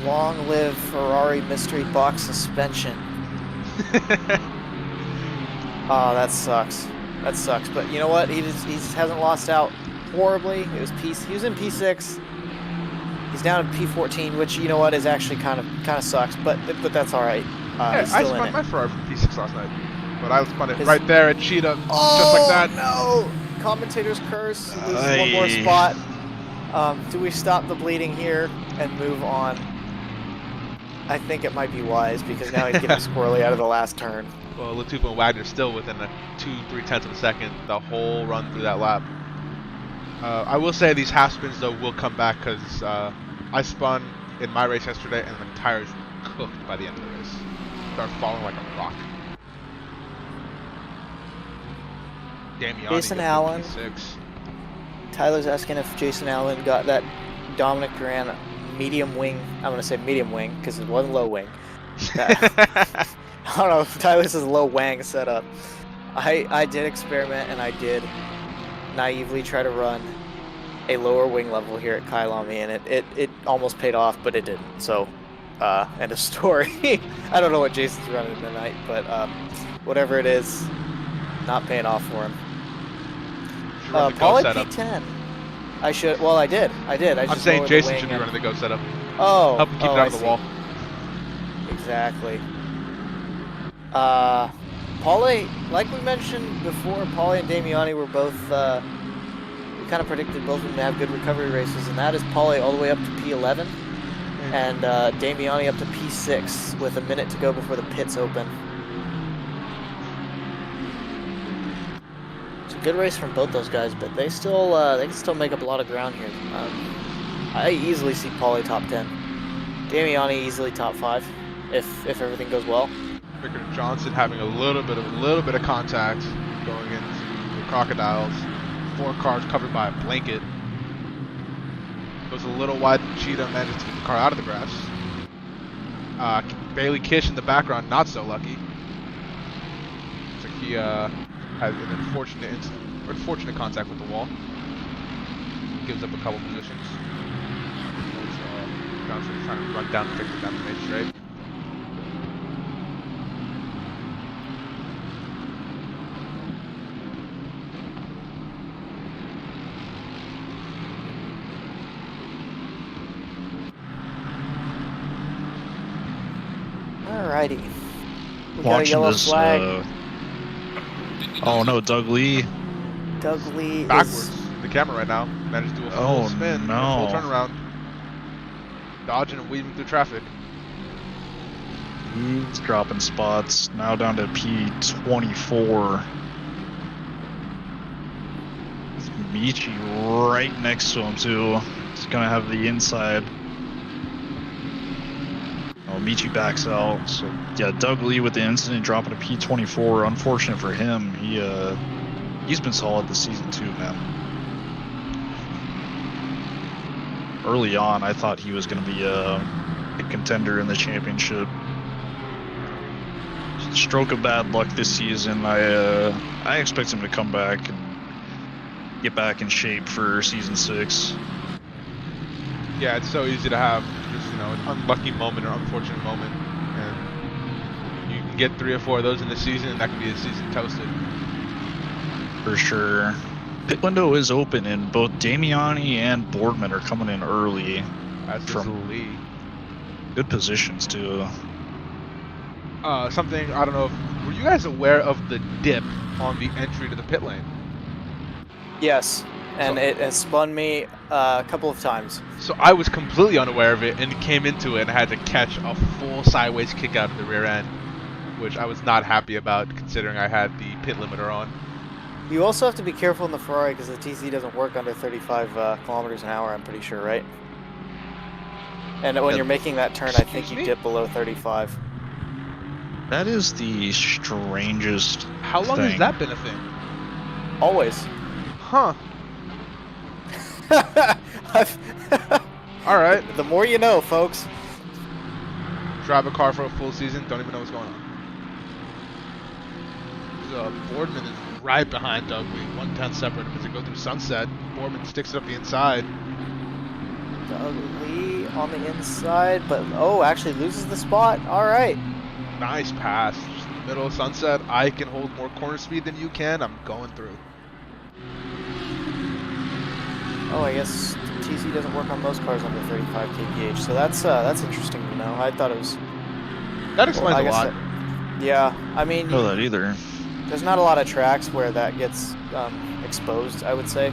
Long live Ferrari mystery box suspension. Oh, that sucks. That sucks. But you know what? He just hasn't lost out horribly. He was in P6. He's down in P14, which you know what is actually kind of sucks. But that's all right. yeah, He's I still in spun it. my Ferrari from P6 last night. But I spun it right there at Cheetah, just like that. No! Commentator's curse. He loses one more spot. Do we stop the bleeding here and move on? I think it might be wise because now he's getting squirrely out of the last turn. Well, Latupo and Wagner still within a 2-3 of a second the whole run through that lap. I will say these half spins though will come back because I spun in my race yesterday and the tires were cooked by the end of the race. Started falling like a rock. Damiani Jason goes Allen. to P6. Tyler's asking if Jason Allen got that Dominic Duran medium wing. I'm going to say medium wing because it wasn't low wing. I don't know if Tyler says low wang setup. I did experiment and I did naively try to run a lower wing level here at Kyalami and it almost paid off, but it didn't. So, end of story. I don't know what Jason's running tonight, but whatever it is, not paying off for him. Paulie P10. I should. Well, I did. I'm saying Jason should be running the go setup. Oh. Help him keep it out of the wall. Exactly. Paulie, like we mentioned before, Paulie and Damiani were both. We kind of predicted both of them to have good recovery races, and that is Paulie all the way up to P11, and Damiani up to P6 with a minute to go before the pits open. Good race from both those guys, but they can still make up a lot of ground here. I easily see Paulie top 10. Damiani easily top 5 if everything goes well. Victor Johnson having a little bit of contact going into the Crocodiles. 4 cars covered by a blanket. Goes a little wide. Cheetah manages to get the car out of the grass. Bailey Kish in the background, not so lucky. It's like he had an unfortunate contact with the wall. Gives up a couple positions. Johnson trying to run down and fix it down the main straight. Alrighty. We got a Watching yellow this. flag. Oh no, Doug Lee. Doug Lee Backwards. is. The camera right now. Managed to do a full Oh, spin. no. A full turnaround. Dodging and weaving through traffic. He's dropping spots. Now down to P24. It's Michi right next to him too. He's gonna have the inside. Oh, Michi backs out. So yeah, Doug Lee with the incident dropping to P24. Unfortunate for him. He's been solid this season too, man. Early on, I thought he was going to be a contender in the championship. Stroke of bad luck this season. I expect him to come back and get back in shape for season 6. Yeah, it's so easy to have just, an unlucky moment or unfortunate moment. And you can get 3 or 4 of those in the season, and that can be a season toasted. For sure. Pit window is open, and both Damiani and Boardman are coming in early. As From Lee. good positions too. Something, I don't know were you guys aware of the dip on the entry to the pit lane? Yes, and So- it has spun me a couple of times. So I was completely unaware of it and came into it and had to catch a full sideways kick out of the rear end, which I was not happy about considering I had the pit limiter on. You also have to be careful in the Ferrari because the TC doesn't work under 35 kilometers an hour, I'm pretty sure, right? And when you're making that turn, I think Excuse you me? dip below 35. That is the strangest How long thing. has that been a thing? Always. Huh. I've- Alright. The more you know, folks. Drive a car for a full season, don't even know what's going on. Boardman is right behind Doug Lee, 1/10 separate as they go through Sunset. Boardman sticks it up the inside. Doug Lee on the inside, but actually loses the spot. All right. Nice pass. Just in the middle of Sunset. I can hold more corner speed than you can. I'm going through. Oh, I guess TC doesn't work on most cars under 35 kph, so that's interesting to know. I thought it was. That explains I a guess lot. Yeah, I mean, I don't know that either. there's not a lot of tracks where that gets exposed, I would say,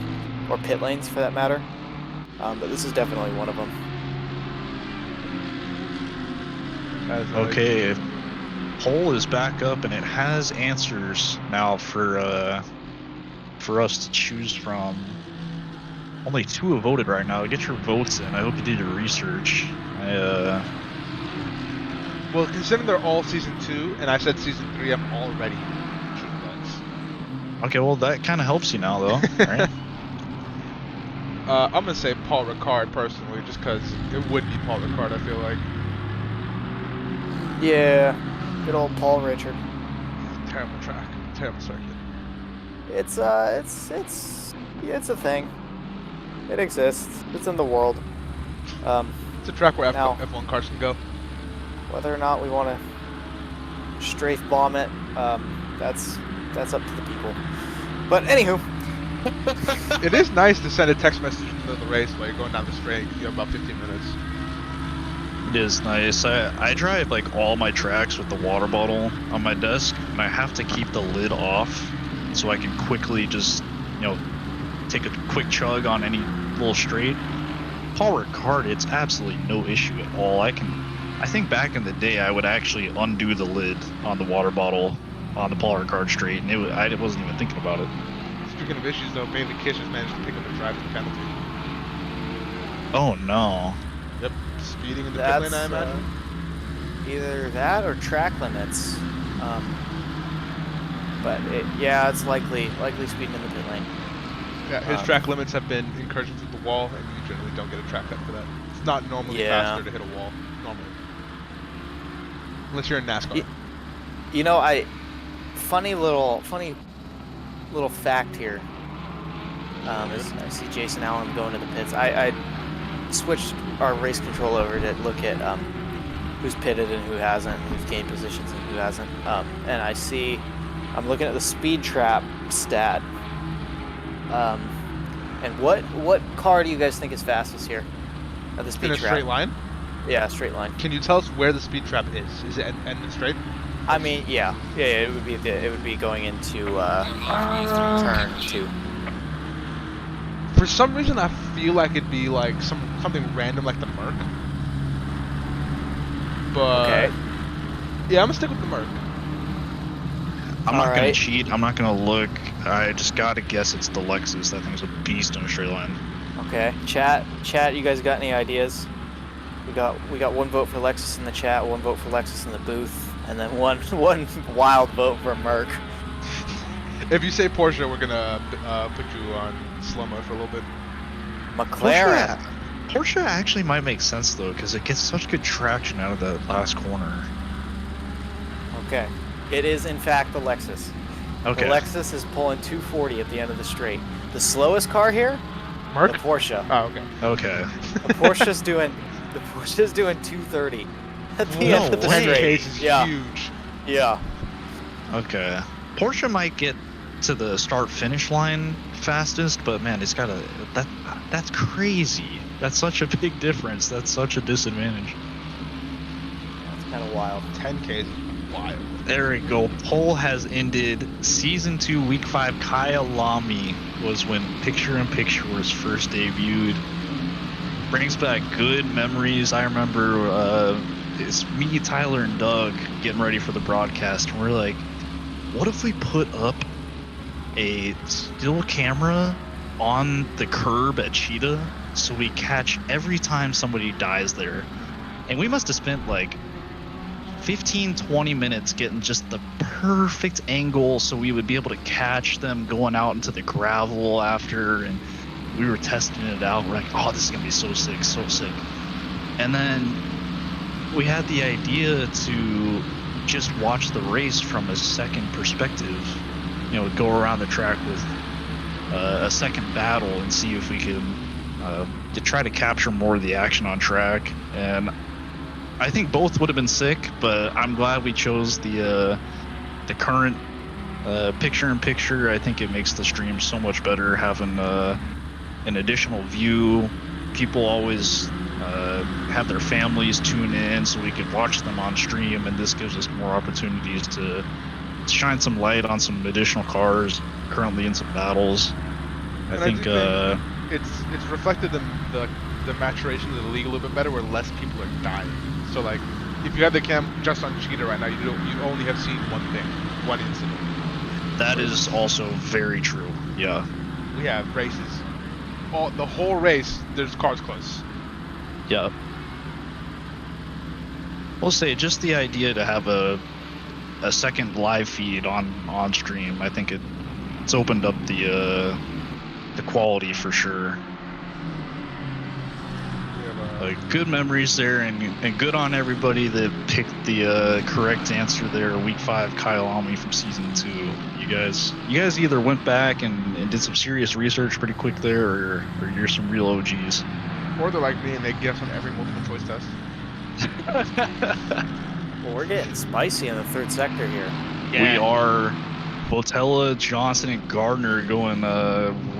or pit lanes for that matter. But this is definitely one of them. Okay, poll is back up and it has answers now for us to choose from. Only 2 have voted right now. Get your votes in. I hope you did your research. Well, considering they're all season 2, and I said season 3, I'm already choosing guns. Okay, well that kind of helps you now though, right? I'm gonna say Paul Ricard personally, just because it would be Paul Ricard. I feel like Yeah, good old Paul Richard. terrible track, terrible circuit. It's a thing. It exists. It's in the world. It's a track where Now- F1 cars can go. Whether or not we want to strafe bomb it, that's up to the people. But anywho, It is nice to send a text message in the middle of the race while you're going down the straight. You have about 15 minutes. It is nice. I drive like all my tracks with the water bottle on my desk, and I have to keep the lid off so I can quickly just, take a quick chug on any little straight. Paul Ricard, it's absolutely no issue at all. I think back in the day, I would actually undo the lid on the water bottle on the Paul Ricard straight, and I wasn't even thinking about it. Speaking of issues, though, Bailey Kish has managed to pick up a driving penalty. Oh no. Yep, speeding in the pit that's lane, I imagine. either that or track limits. But it's likely speeding in the pit lane. Yeah, his track limits have been incursions through the wall, and you generally don't get a track cut for that. It's not normally faster to hit a wall, normally. Unless you're in NASCAR. funny little fact here. As I see Jason Allen going to the pits. I switched our race control over to look at who's pitted and who hasn't, who's gained positions and who hasn't. And I'm looking at the speed trap stat. And what car do you guys think is fastest here? At the speed In a trap. straight line? Yeah, straight line. Can you tell us where the speed trap is? Is it ending straight? I mean, yeah, it would be going into turn 2. For some reason, I feel like it'd be like something random, like the Merc. But Okay. yeah, I'm gonna stick with the Merc. I'm not gonna Alright. cheat. I'm not gonna look. I just gotta guess it's the Lexus. That thing's a beast in a straight line. Okay, chat. You guys got any ideas? We got one vote for Lexus in the chat, one vote for Lexus in the booth, and then one wild vote for Merc. If you say Porsche, we're gonna put you on slow-mo for a little bit. McLaren. Porsche actually might make sense though, because it gets such good traction out of that last corner. Okay, it is in fact the Lexus. Okay. The Lexus is pulling 240 at the end of the straight. The slowest car here, Merc? the Porsche. Oh, okay. Okay. The Porsche's doing 230 at the No end of the way. straight. Case is Yeah. huge. Yeah. Okay. Porsche might get to the start-finish line fastest, but man, it's got that's crazy. That's such a big difference. That's such a disadvantage. That's kind of wild. 10K is wild. There we go. Poll has ended. Season 2, Week 5, Kyalami was when Picture in Picture was first debuted. Brings back good memories. I remember it's me, Tyler, and Doug getting ready for the broadcast, and we're like, what if we put up a still camera on the curb at Cheetah so we catch every time somebody dies there? And we must have spent like 15-20 minutes getting just the perfect angle so we would be able to catch them going out into the gravel after, and we were testing it out. We're like, oh, this is gonna be so sick, so sick. And then we had the idea to just watch the race from a second perspective, you know, go around the track with a second battle and see if we can to try to capture more of the action on track. And I think both would have been sick, but I'm glad we chose the current picture in picture. I think it makes the stream so much better having an additional view. People always have their families tune in so we could watch them on stream, and this gives us more opportunities to shine some light on some additional cars currently in some battles. I And think do it's reflected in the maturation of the league a little bit better, where less people are dying. So like, if you have the cam just on Cheetah right now, you only have seen one thing, one incident. that is also very true. Yeah. We have races, the whole race. There's cars close. Yeah. We'll say just the idea to have a second live feed on stream, I think it's opened up the quality for sure. We have, Like, good memories there, and good on everybody that picked the correct answer there. Week 5, Kyalami from Season 2. You guys either went back and did some serious research pretty quick there, or you're some real OGs. or they're like me and they guess on every multiple choice test. Well, we're getting spicy in the third sector here. We are. Botella, Johnson, and Gardner going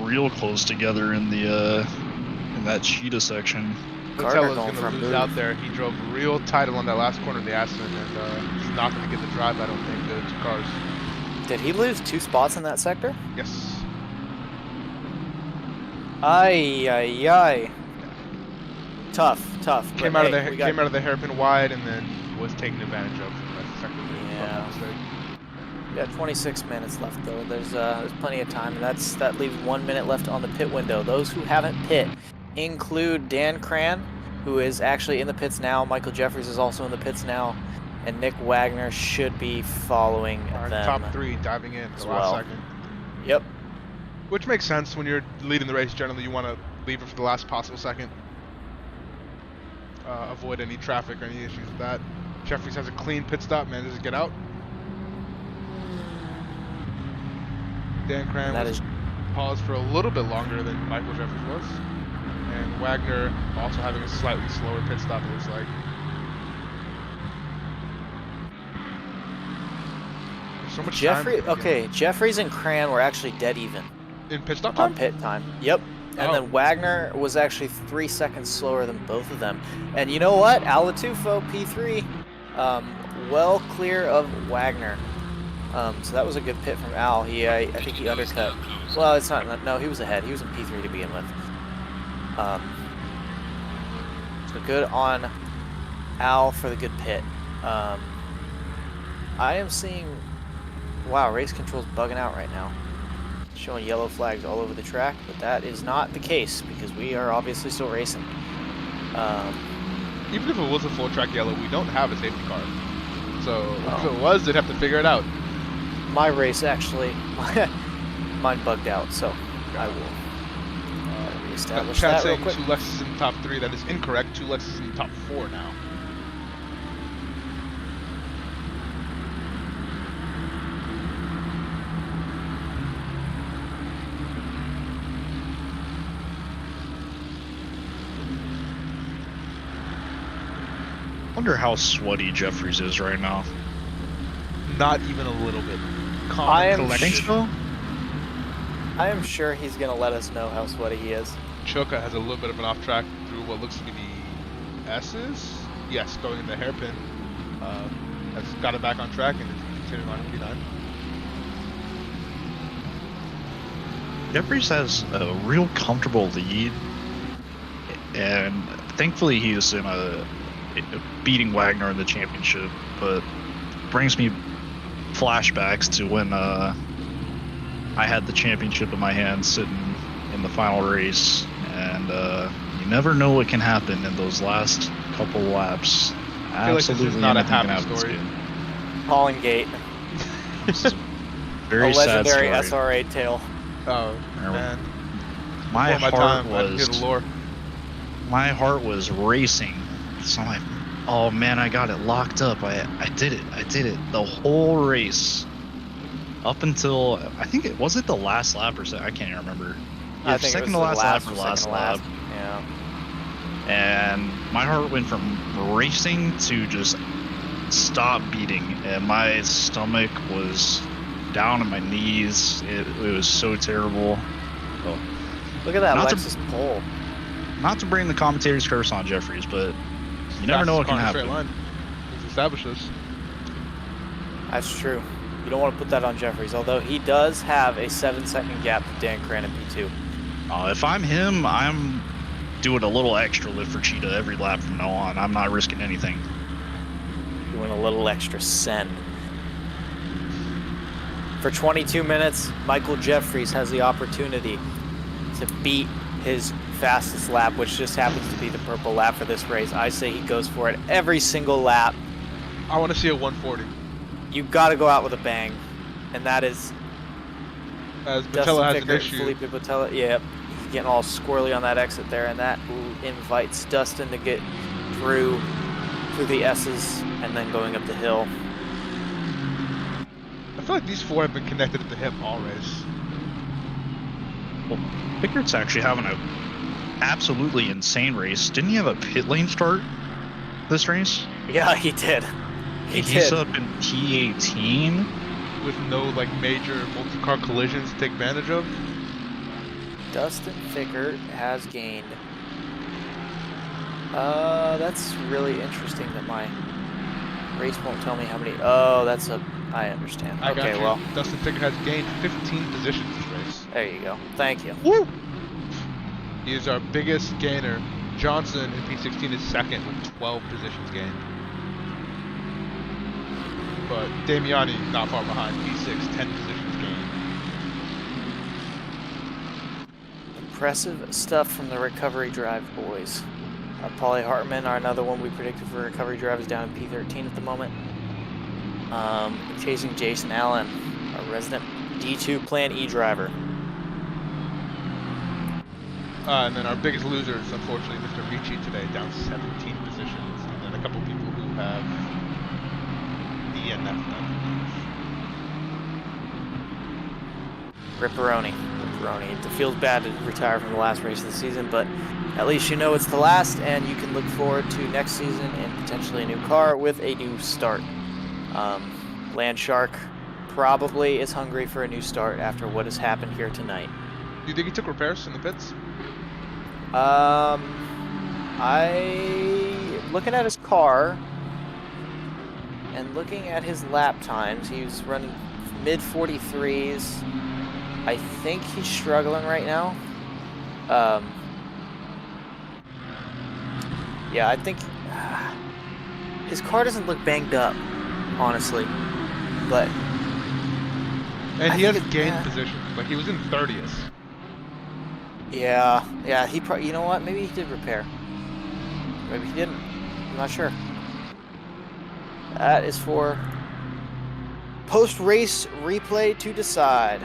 real close together in that Cheetah section. Gardner Botella's going gonna for a lose move. out there. He drove real tight on that last corner of the accident, and he's not gonna get the drive. I don't think the two cars. Did he lose 2 spots in that sector? Yes. Ay. Tough. Came but out hey, we got- of the hairpin wide, and then was taken advantage of from that sector. Yeah. Mistake. We got 26 minutes left though. There's plenty of time, and that leaves 1 minute left on the pit window. Those who haven't pit include Dan Cran, who is actually in the pits now. Michael Jeffries is also in the pits now, and Nick Wagner should be following Our them. top 3 diving in as the last well. second. Yep. Which makes sense when you're leading the race. Generally, you want to leave it for the last possible second. Avoid any traffic or any issues with that. Jeffries has a clean pit stop, manages to get out. Dan Cran that was is paused for a little bit longer than Michael Jeffries was. And Wagner also having a slightly slower pit stop, it looks like. There's so much Jeffrey. time Okay, Jeffries and Cran were actually dead even in pit stop on time. pit time. Yep. And Oh. then Wagner was actually 3 seconds slower than both of them. And you know what? Alatufo P3, well clear of Wagner. So that was a good pit from Al. I think he undercut. Well, it's not. No, he was ahead. He was in P3 to begin with. So good on Al for the good pit. I am seeing. Wow, race control's bugging out right now. Showing yellow flags all over the track, but that is not the case because we are obviously still racing. Even if it was a full track yellow, we don't have a safety car. So if it was, they'd have to figure it out. My race actually, mine bugged out, so I will reestablish Chat that real saying quick. 2 Lexus in top 3. That is incorrect. 2 Lexus in top 4 now. Wonder how sweaty Jeffries is right now. Not even a little bit. Calm I and am collected. so? I am sure he's gonna let us know how sweaty he is. Choka has a little bit of an off track through what looks to be the S's. Yes, going in the hairpin. Has got it back on track and is continuing on P9. Jeffries has a real comfortable lead, and thankfully he's in a beating Wagner in the championship, but brings me flashbacks to when I had the championship in my hand sitting in the final race, and you never know what can happen in those last couple laps. I feel like this is not a anything can happy happen. story. Calling gate, This is a very a sad legendary story. SRA tale. Oh, man. My Before heart time, I didn't hear was the lore. my heart was racing. So I'm like, oh man, I got it locked up. I did it the whole race up until I think it was it the last lap or so. I can't even remember. I Yeah, think second it to was last the lap or last last second lap. to last. Yeah. And my heart went from racing to just stop beating, and my stomach was down on my knees. It was so terrible. So, Look at that Not to- Lexus pole. not to bring the commentator's curse on Jeffries, but you never know what can Fastest car in a happen. straight line. Let's establish this. That's true. You don't want to put that on Jeffries, although he does have a 7-second gap to Dan Cran in P2. If I'm him, I'm doing a little extra lift for Cheetah every lap from now on. I'm not risking anything. Doing a little extra send. For 22 minutes, Michael Jeffries has the opportunity to beat his fastest lap, which just happens to be the purple lap for this race. I say he goes for it every single lap. I want to see a 140. You got to go out with a bang, and that is As Dustin Patella has an Fickert, issue. Felipe Patella. Yep, he's getting all squirrely on that exit there, and that invites Dustin to get through the S's and then going up the hill. I feel like these 4 have been connected at the hip all race. Well, Pickert's actually having a absolutely insane race. Didn't he have a pit lane start this race? Yeah, he did. He's did. up in P18. With no like major multi-car collisions to take advantage of. Dustin Fickert has gained. That's really interesting that my race won't tell me how many. Oh, that's a. I understand. I got Okay, you. well, Dustin Fickert has gained 15 positions this race. there you go. Thank you. Woo! He is our biggest gainer. Johnson in P16 is second with 12 positions gained. But Damiani not far behind. P6, 10 positions gained. Impressive stuff from the recovery drive boys. Paulie Hartman, are another one we predicted for recovery drive, is down in P13 at the moment. Chasing Jason Allen, our resident D2 Plan E driver. And then our biggest loser is unfortunately Mr. Ricci today, down 17 positions. And then a couple people who have DNF. Ripperoni. It feels bad to retire from the last race of the season, but at least you know it's the last, and you can look forward to next season and potentially a new car with a new start. Landshark probably is hungry for a new start after what has happened here tonight. Do you think he took repairs in the pits? Looking at his car and looking at his lap times, he was running mid 43s. I think he's struggling right now. Yeah, I think his car doesn't look banged up, honestly. But And I he has think gained position. Like, he was in 30th. yeah, he probably, you know what? Maybe he did repair. Maybe he didn't. I'm not sure. That is for post-race replay to decide.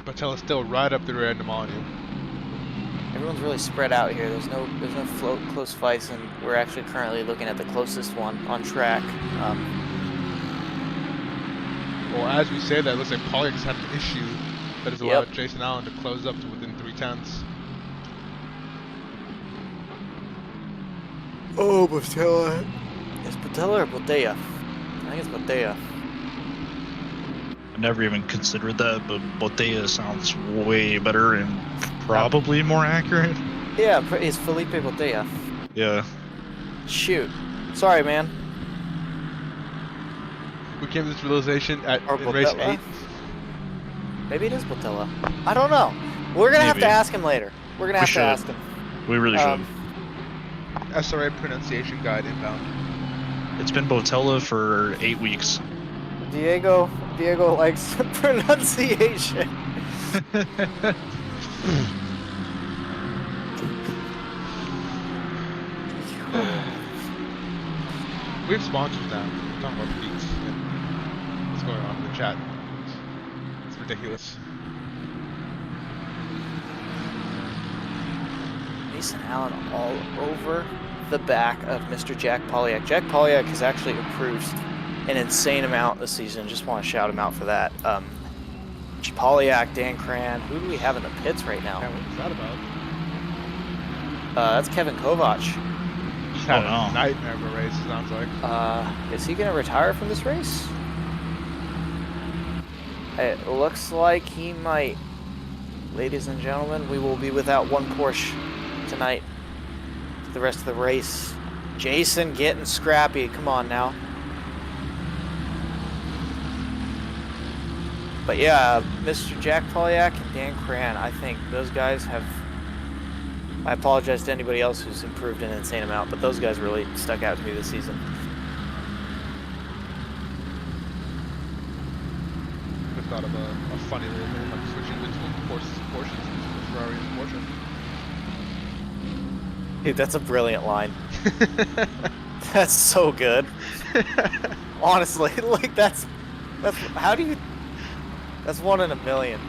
Patella's still right up the rear end of Molyneux. Everyone's really spread out here. There's no close fights, and we're actually currently looking at the closest one on track. Well, as we say that, it looks like Pollock's had an issue that has allowed Jason Allen to close up to within 3/10. Oh, Patella. Is Patella or Botella? I think it's Botella. I never even considered that, but Botella sounds way better and probably more accurate. Yeah, it's Felipe Botella. Yeah. Shoot. Sorry, man. We came to this realization in Or race Botella? 8. Maybe it is Botella. I don't know. We're gonna have to Maybe. ask him later. We're gonna have to should. ask him. We really should. SRA pronunciation guide inbound. It's been Botella for 8 weeks. Diego likes pronunciation. We have sponsors now. We're talking about beats and what's going on in the chat. It's ridiculous. Jason Allen all over the back of Mr. Jack Polyak. Jack Polyak has actually improved an insane amount this season. Just want to shout him out for that. Polyak, Dan Cran. Who do we have in the pits right now? Yeah, what's that about? That's Kevin Kovac. Just had no. a nightmare of a race, it sounds like. Is he going to retire from this race? It looks like he might. Ladies and gentlemen, we will be without one Porsche tonight for the rest of the race. Jason getting scrappy. Come on now. But yeah, Mr. Jack Polyak and Dan Cran, I think those guys have... I apologize to anybody else who's improved an insane amount, but those guys really stuck out to me this season. I thought of a funny little thing, like switching between Porsches and Ferrari and Porsche. Dude, that's a brilliant line. That's so good. Honestly, like that's how do you... That's 1 in a million.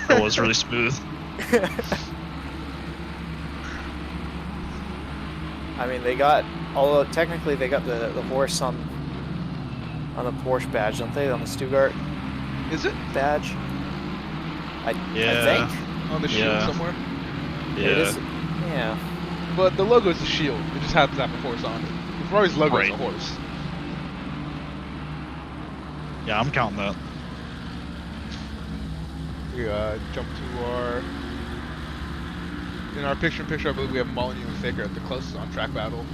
That was really smooth. I mean, they got, although technically they got the horse on the Porsche badge, don't they? On the Stuttgart Is it? badge. I Yeah. think. On the shield Yeah. somewhere? Yeah. It is, yeah. But the logo is a shield. It just happens to have a horse on it. The Ferrari's logo is a Right. horse. Yeah, I'm counting that. We jump to in our picture-in-picture, I believe we have Molyneux and Faker at the closest on-track battle.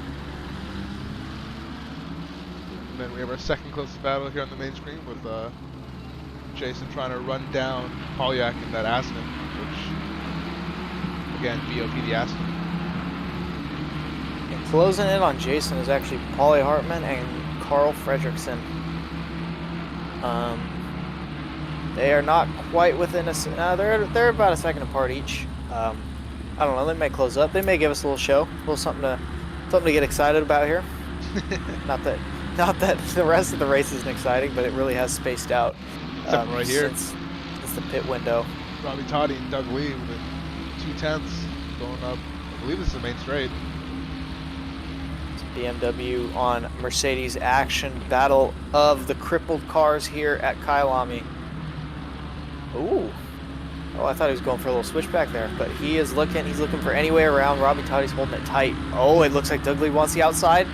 And then we have our second closest battle here on the main screen with Jason trying to run down Polyak in that Aston, which, again, BOP the Aston. And closing in on Jason is actually Paulie Hartman and Carl Fredrickson. They are not quite within a... they're about a second apart each. I don't know. They may close up. They may give us a little show, a little something to get excited about here. Not that the rest of the race isn't exciting, but it really has spaced out Right here. since the pit window. Robbie Toddy and Doug Lee with 2/10 going up. I believe this is the main straight. BMW on Mercedes action. Battle of the crippled cars here at Kyalami. Ooh. Oh, I thought he was going for a little switchback there, but he is looking. He's looking for any way around. Robbie Toddy's holding it tight. Oh, it looks like Dougley wants the outside.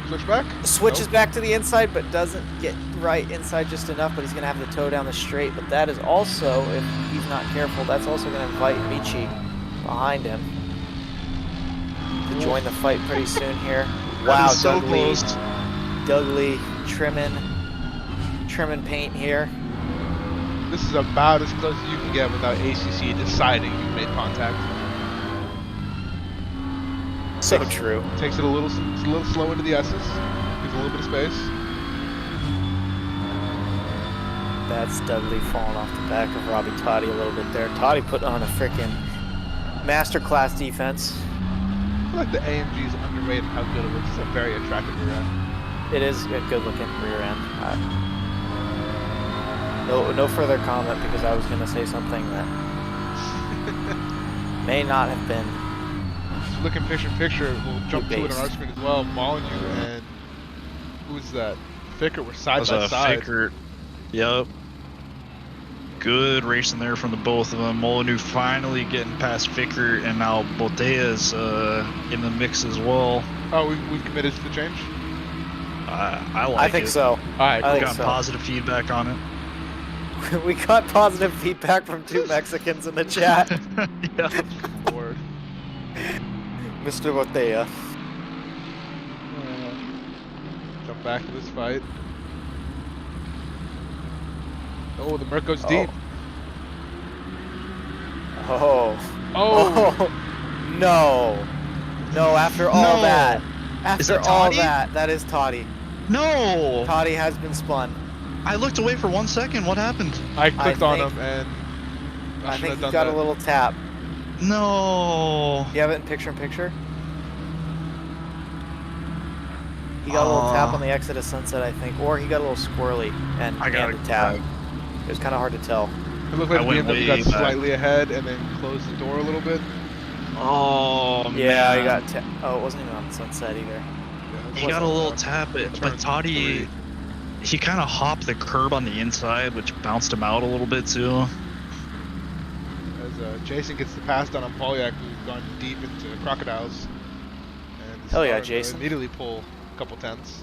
Switch back? Switches Nope. back to the inside, but doesn't get right inside just enough. But he's going to have to tow down the straight. But that is also, if he's not careful, that's also going to invite Michi behind him to join the fight pretty soon here. Wow, That is so Dougley. close. Dougley trimming paint here. This is about as close as you can get without ACC deciding you've made contact. So true. Takes it a little slow into the S's. Gives a little bit of space. That's Dudley falling off the back of Robbie Toddy a little bit there. Toddy put on a freaking masterclass defense. I feel like the AMG is underrated how good it looks. It's a very attractive rear end. It is a good looking rear end. No further comment because I was going to say something that may not have been. Just looking picture in picture, we'll jump to it based. on our screen as well. Molyneux and who's that? Ficker were side by That was side. Ficker. Yep. Good racing there from the both of them. Molyneux finally getting past Ficker, and now Botea's in the mix as well. Oh, we've committed to the change? I like it. I think so. Alright, I cool. think Got so. positive feedback on it. We got positive feedback from 2 Mexicans in the chat. Yeah. Lord. Mr. Botea. Jump back to this fight. Oh, the Merc goes deep. Oh. Oh! Oh. No. No, after all No. that. After that all Toddy? that is Toddy. No! Toddy has been spun. I looked away for 1 second. What happened? I clicked on think- him and I shouldn't think have he done got that. a little tap. No. You have it in picture? He got a little tap on the exit of Sunset, I think, or he got a little squirrely and I got and a a tap. It was kind of hard to tell. It looked like I the went BMW way got back. slightly ahead and then closed the door a little bit. Oh, Yeah, man. he got oh, it wasn't even on Sunset either. Yeah, He got a little wasn't tap, Turn but Toddy, 3. he kind of hopped the curb on the inside, which bounced him out a little bit too. As Jason gets the pass down on Polyak, who's gone deep into Crocodiles. And is Hell yeah, starting to Jason. Immediately pull a couple tenths.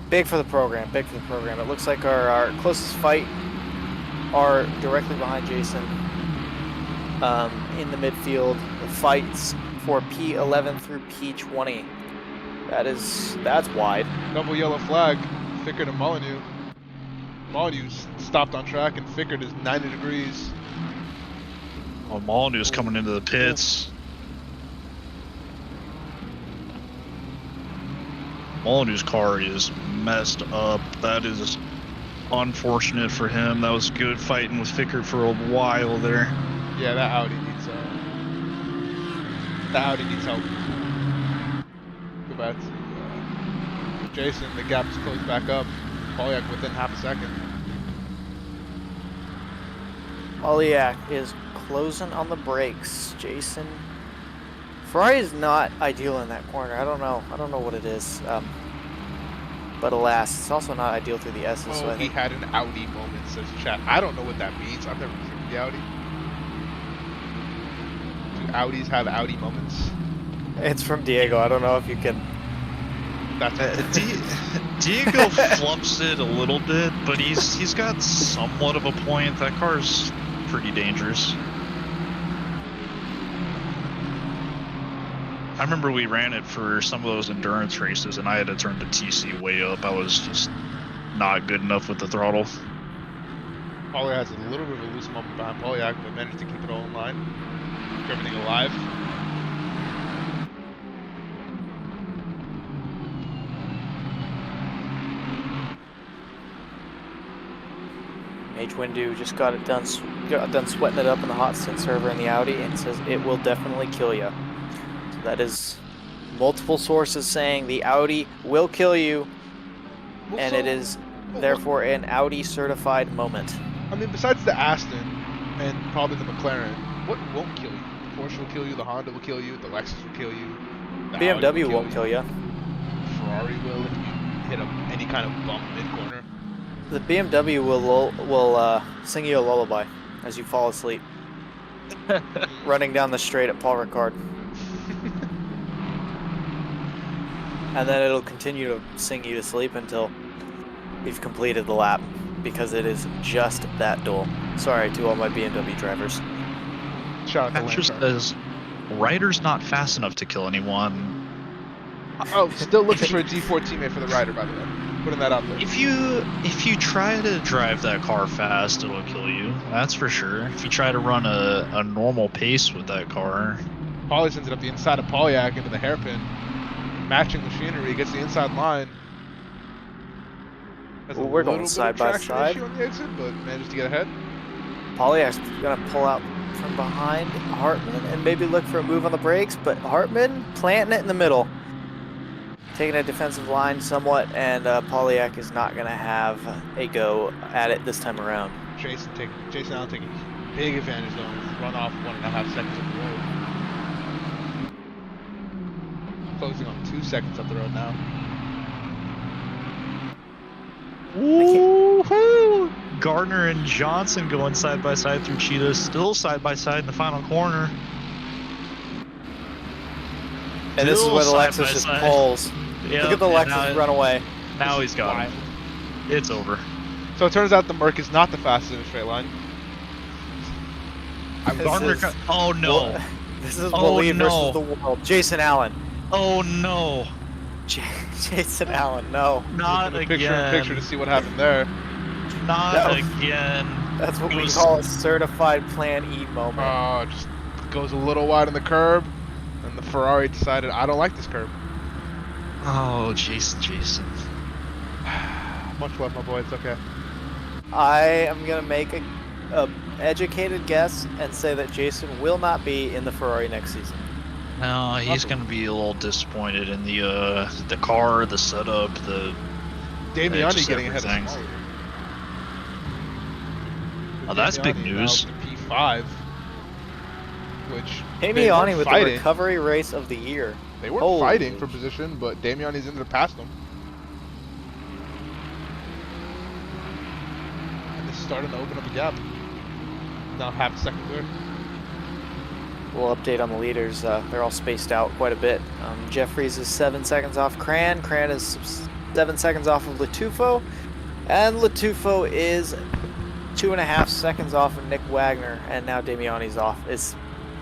Big for the program. It looks like our closest fight are directly behind Jason in the midfield. The fights for P11 through P20. That's wide. Double yellow flag. Ficker to Molyneux. Molyneux stopped on track and Ficker is 90 degrees. Oh, Molyneux's coming into the pits. Molyneux's car is messed up. That is unfortunate for him. That was good fighting with Ficker for a while there. Yeah, that Audi needs help. Go back to Jason. The gap is closed back up. Polyak within half a second. Polyak is closing on the brakes. Jason. Ferrari is not ideal in that corner. I don't know what it is. But alas, it's also not ideal through the S's. So Oh, I he think had an Audi moment, says chat. I don't know what that means. I've never driven the Audi. Do Audis have Audi moments? it's from Diego. I don't know if you can. That's Diego fluffs it a little bit, but he's got somewhat of a point. That car's pretty dangerous. I remember we ran it for some of those endurance races, and I had to turn the TC way up. I was just not good enough with the throttle. Polyak has a little bit of a loose moment behind Polyak, but managed to keep it all in line. Keep everything alive. Mage Windu just got done sweating it up in the hot stint server in the Audi and says it will definitely kill you. So that is multiple sources saying the Audi will kill you, and it is therefore an Audi certified moment. I mean, besides the Aston and probably the McLaren, what won't kill you? The Porsche will kill you, the Honda will kill you, the Lexus will kill you. The Audi BMW will won't kill you. Ferrari will if you hit any kind of bump mid-corner. The BMW will sing you a lullaby as you fall asleep, running down the straight at Paul Ricard, and then it'll continue to sing you to sleep until you've completed the lap, because it is just that dull. Sorry to all my BMW drivers. Shout out to Patcher Lancar. says, Ryder's not fast enough to kill anyone. Oh, still looking for a D4 teammate for the rider, by the way. Putting that out there. If you try to drive that car fast, it'll kill you. That's for sure. If you try to run a normal pace with that car, Pauly's ended up the inside of Polyak into the hairpin. Matching machinery, gets the inside line. Has Well, a we're little going bit side of by traction side. issue on the exit, but manages to get ahead. Polyak's gonna pull out from behind Hartman and maybe look for a move on the brakes, but Hartman planting it in the middle, taking a defensive line somewhat, and Polyak is not gonna have a go at it this time around. Jason Allen taking big advantage though, and run off 1.5 seconds up the road. Closing on 2 seconds up the road now. woohoo! Gardner and Johnson going side by side through Cheetah, still side by side in the final corner. And this is Still where the side Lexus by just side. pulls. Yep, Look at the and Lexus run away. Now This he's is got wild. him. It's over. So it turns out the Merc is not the fastest in a straight line. Gardner. is- Oh no! This is Oh, Believe no. versus the world. Jason Allen. Oh no! Jason Allen, no. Not Look at the picture in again! picture to see what happened there. Not No. again! That's what It we was- call a certified Plan E moment. Oh, just goes a little wide on the curb, and the Ferrari decided, I don't like this curb. Oh, Jason. Much love, my boy. It's okay. I am gonna make a educated guess and say that Jason will not be in the Ferrari next season. No, he's gonna be a little disappointed in the car, the setup, the. Damiani just getting ahead of everything. Smalley. Oh, that's big Damiani news. now up to P5, which they Damiani were with the fighting. recovery race of the year. They were Holy fighting for sh- position, but Damiani's ended up past them. And it's starting to open up a gap. Now half a second clear. We'll update on the leaders. They're all spaced out quite a bit. Jeffries is 7 seconds off Cran. Cran is 7 seconds off of Latufo. And Latufo is 2.5 seconds off of Nick Wagner. And now Damiani's is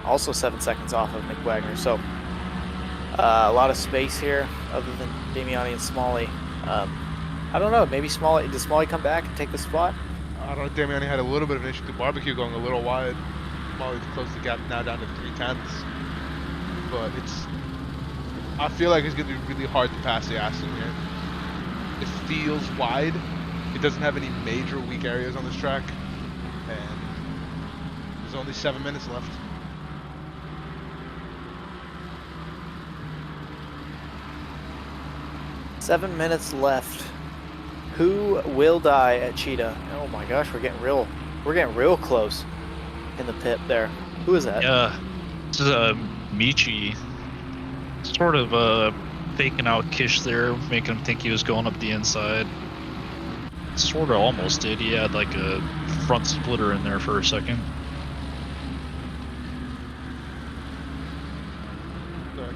also 7 seconds off of Nick Wagner. So a lot of space here other than Damiani and Smalley. I don't know. Maybe Smalley. Does Smalley come back and take the spot? I don't know, Damiani had a little bit of an issue with the barbecue going a little wide. Smalley's closed the gap now down to 3/10. But I feel like it's going to be really hard to pass the Aston here. It feels wide. It doesn't have any major weak areas on this track. And there's only 7 minutes left. Seven minutes left. Who will die at Cheetah? Oh my gosh, we're getting real close in the pit there. Who is that? Yeah, this is Michi, sort of faking out Kish there, making him think he was going up the inside. Sort of almost did. He had like a front splitter in there for a second.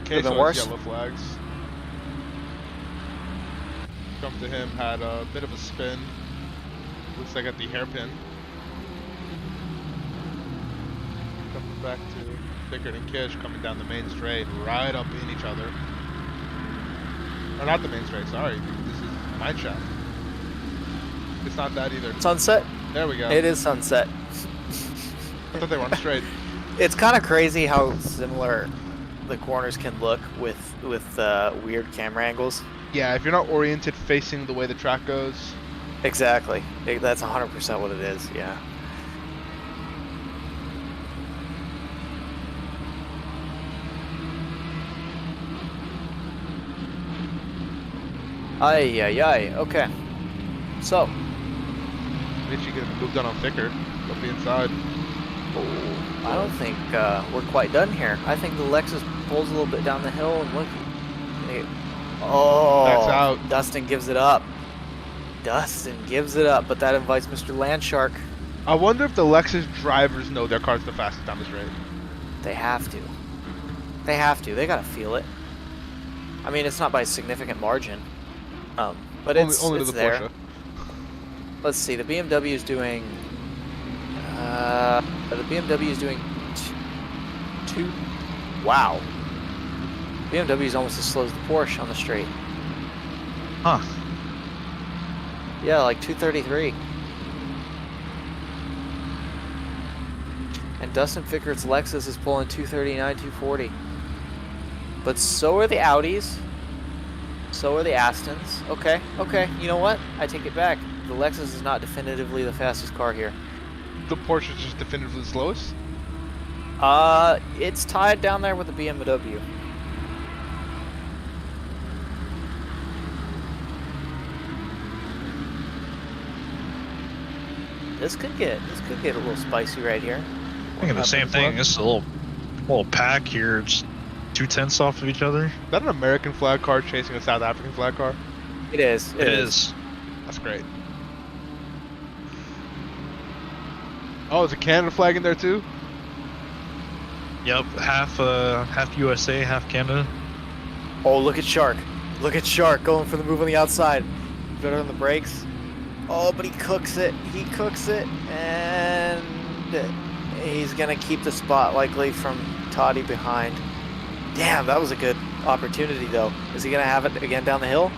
Could've been Queso's worse. yellow flags. Come to him, had a bit of a spin. Looks like at the hairpin. Coming back to Pickard and Kish coming down the main straight, right up in each other. Or not the main straight, sorry. This is mine shaft. It's not that either. Sunset? There we go. It is Sunset. I thought they were on straight. It's kind of crazy how similar the corners can look with weird camera angles. Yeah, if you're not oriented facing the way the track goes. Exactly. That's 100% what it is. Yeah. Ay, ay, ay. Okay. So, Mitchie getting moved on Pickard. Up the inside. I don't think we're quite done here. I think the Lexus pulls a little bit down the hill and look. Oh, That's out. Dustin gives it up. Dustin gives it up, but that invites Mr. Landshark. I wonder if the Lexus drivers know their car's the fastest down the straight. They have to. They have to. They gotta feel it. I mean, it's not by a significant margin, but Only to it's the there. Porsche. Let's see. The BMW is doing. The BMW is doing two. Wow. BMW is almost as slow as the Porsche on the straight. Huh. Yeah, like 233. And Dustin Fickert's Lexus is pulling 239, 240. But so are the Audis. So are the Astons. Okay, okay. You know what? I take it back. The Lexus is not definitively the fastest car here. The Porsche is just definitively the slowest. It's tied down there with the BMW. This could get a little spicy right here. Thinking the same thing. This is a little pack here. Just 2/10 off of each other. Is that an American flag car chasing a South African flag car? It is. It is. That's great. Oh, there's a Canada flag in there too? Yep, half USA, half Canada. Oh, look at Shark. Look at Shark going for the move on the outside. Better on the brakes. Oh, but he cooks it. He cooks it. And he's going to keep the spot likely from Toddy behind. Damn, that was a good opportunity, though. Is he going to have it again down the hill?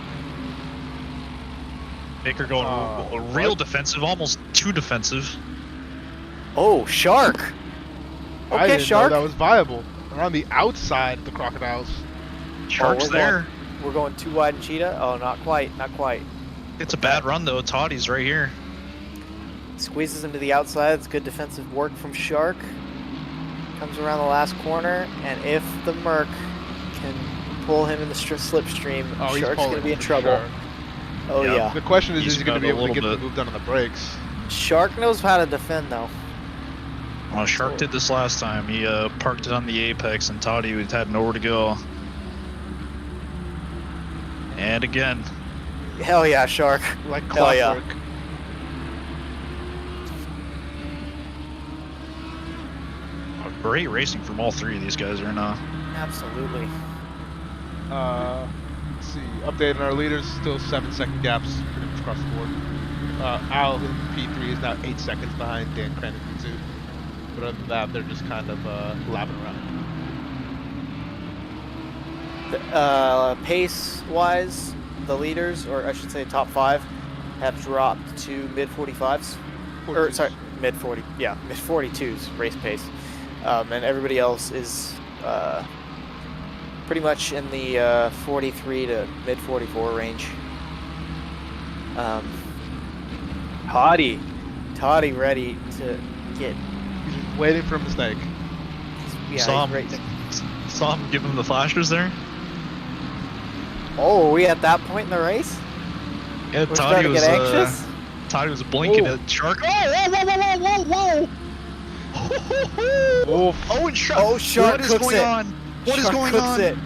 Baker going real defensive, almost too defensive. Oh, Shark. I Okay, didn't Shark. know that was viable. They're on the outside of the crocodiles. Shark's we're there. We're going too wide in Cheetah? Oh, not quite. Not quite. It's a bad run, though. Toddy's right here. Squeezes into the outside. It's good defensive work from Shark. Comes around the last corner, and if the Merc can pull him in the slipstream, Oh, he's Shark's going to be in for trouble. sure. Oh, Yep. yeah. The question is He's he going to got be a able to get little the bit. move done on the brakes? Shark knows how to defend, though. Well, Shark did this last time. He parked it on the apex, and Toddy had nowhere to go. And again, Hell yeah, Shark. Like Hell yeah. clockwork. great racing from all three of these guys right now. Absolutely. Let's see. Updating our leaders, still 7-second gaps pretty much across the board. Al in P3 is now 8 seconds behind Dan Cran in P2. But other than that, they're just kind of lapping around. Pace-wise, the leaders, or I should say top 5, have dropped to mid-45s. Or, sorry, mid-40, yeah, mid-42s race pace. And everybody else is pretty much in the 43 to mid-44 range. Toddy ready to get... He's just waiting for a mistake. Yeah, saw he's ready to... him give him the flashers there. Oh, are we at that point in the race? Yeah, We're starting to get anxious? Toddy was blinking Ooh. at Shark. Oh, whoa. Oof. Oh, and Shark. Oh, Shark What is cooks going it. on? What is Shark going cooks on? it.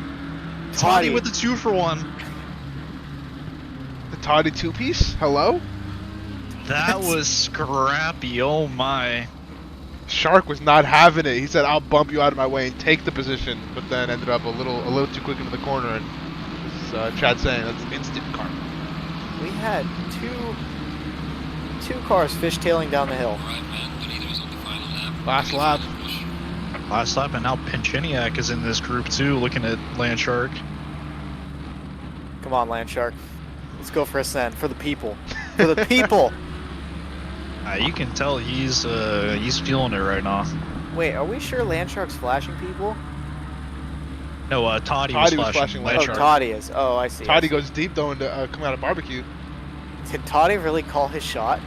Toddy with the 2-for-1. The Toddy two-piece? Hello? That was scrappy. Oh my. Shark was not having it. He said, "I'll bump you out of my way and take the position," but then ended up a little too quick into the corner. And as Chad saying, that's instant karma. We had two cars fishtailing down the hill. Last lap. Last lap, and now Pinchiniak is in this group too, looking at Landshark. Come on, Landshark. Let's go for a send. For the people. For the people! You can tell he's feeling it right now. Wait, are we sure Landshark's flashing people? No, Toddy Toddy was was flashing flashing Oh, Landshark. Toddy is. Oh, I see. Toddy goes deep though into coming out of barbecue. Did Toddy really call his shot?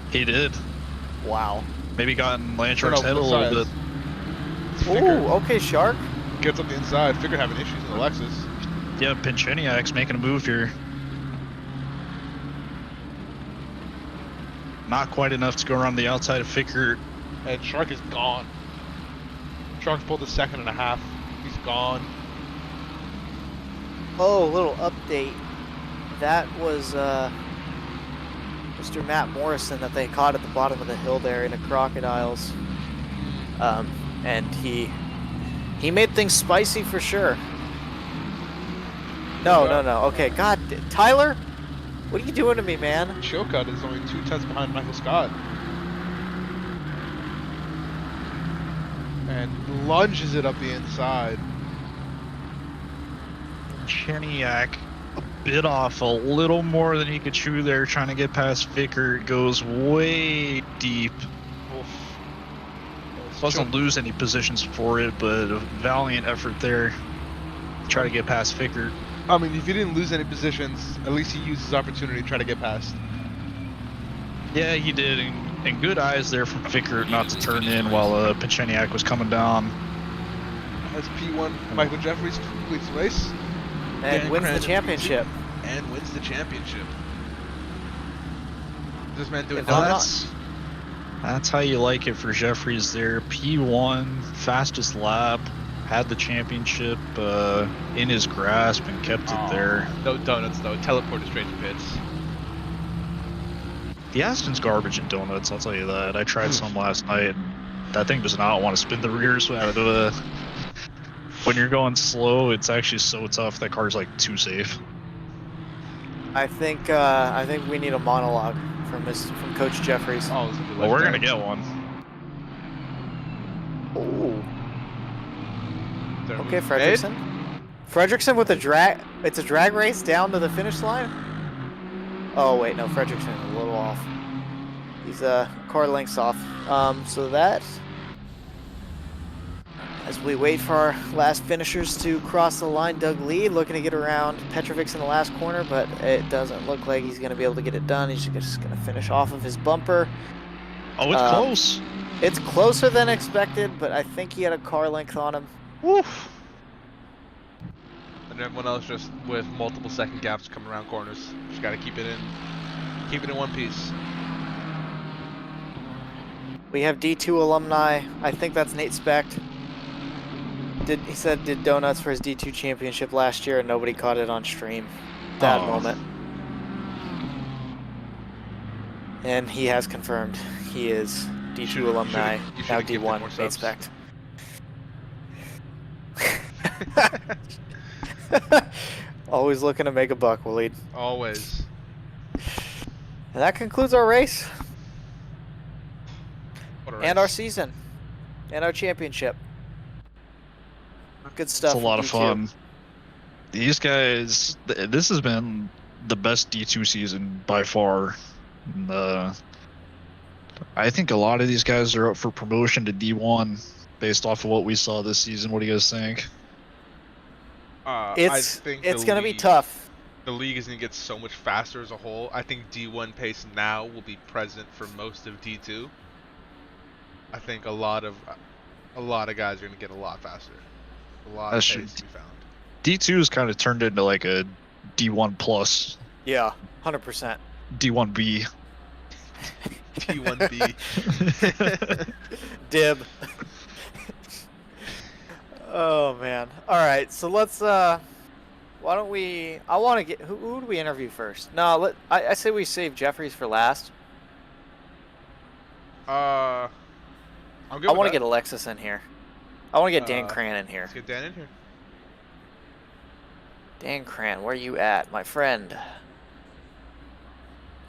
He did. Wow. Maybe got in Landshark's No, head a both little sides. bit. Ooh, okay, Shark. Gets up the inside. Figure having issues in the Lexus. Yeah, Pinchiniak's making a move here. Not quite enough to go around the outside of Fickert. And Shark is gone. Shark's pulled a 2.5. He's gone. Oh, little update. That was Mr. Matt Morrison that they caught at the bottom of the hill there in the crocodiles. And he made things spicy for sure. No. Okay, God, Tyler, what are you doing to me, man? Chilcutt is only 2 tenths behind Michael Scott. And lunges it up the inside. Cheniak a bit off, a little more than he could chew there, trying to get past Vicker. Goes way deep. Doesn't lose any positions for it, but a valiant effort there. Try to get past Vicker. I mean, if he didn't lose any positions, at least he used his opportunity to try to get past. Yeah, he did, and good eyes there from Vicker not to turn in while Pacheniak was coming down. As P1, Michael Jeffries completes the race. And wins the championship. And wins the championship. This man doing donuts. That's how you like it for Jeffries there. P1, fastest lap, had the championship in his grasp and kept it there. No donuts though, teleported straight to pits. The Aston's garbage in donuts, I'll tell you that. I tried some last night. That thing does not want to spin the rears out of when you're going slow, it's actually so tough. That car's like too safe. I think we need a monologue from Coach Jeffries. Oh, well, we're gonna get one. Oh. Okay, Fredrickson. Fredrickson with a drag. It's a drag race down to the finish line. Oh wait, no, Fredrickson a little off. He's car lengths off. So that. As we wait for our last finishers to cross the line, Doug Lee looking to get around Petrovic in the last corner, but it doesn't look like he's going to be able to get it done. He's just going to finish off of his bumper. Oh, it's close. It's closer than expected, but I think he had a car length on him. Woof. And everyone else just with multiple second gaps coming around corners. Just got to keep it in one piece. We have D2 alumni. I think that's Nate Specht. He said did donuts for his D2 championship last year and nobody caught it on stream. That moment. And he has confirmed he is D2 alumni, now D1, Nate Specht. Always looking to make a buck, Waleed. Always. And that concludes our race. What a and race. our season. And our championship. Good stuff. It's a lot of fun. These guys, this has been the best D2 season by far. I think a lot of these guys are up for promotion to D1 based off of what we saw this season. What do you guys think? It's going to be tough. The league is going to get so much faster as a whole. I think D1 pace now will be present for most of D2. I think a lot of guys are going to get a lot faster. A lot of pace to be found. D2 has kind of turned into like a D1 plus. Yeah, 100%. D1B. D1B. Dib. Oh man. All right, so let's why don't we I want to get who do we interview first? No, I say we save Jeffries for last. I'm good. I want to get Alexis in here. I want to get Dan Cran in here. Let's get Dan in here. Dan Cran, where you at, my friend?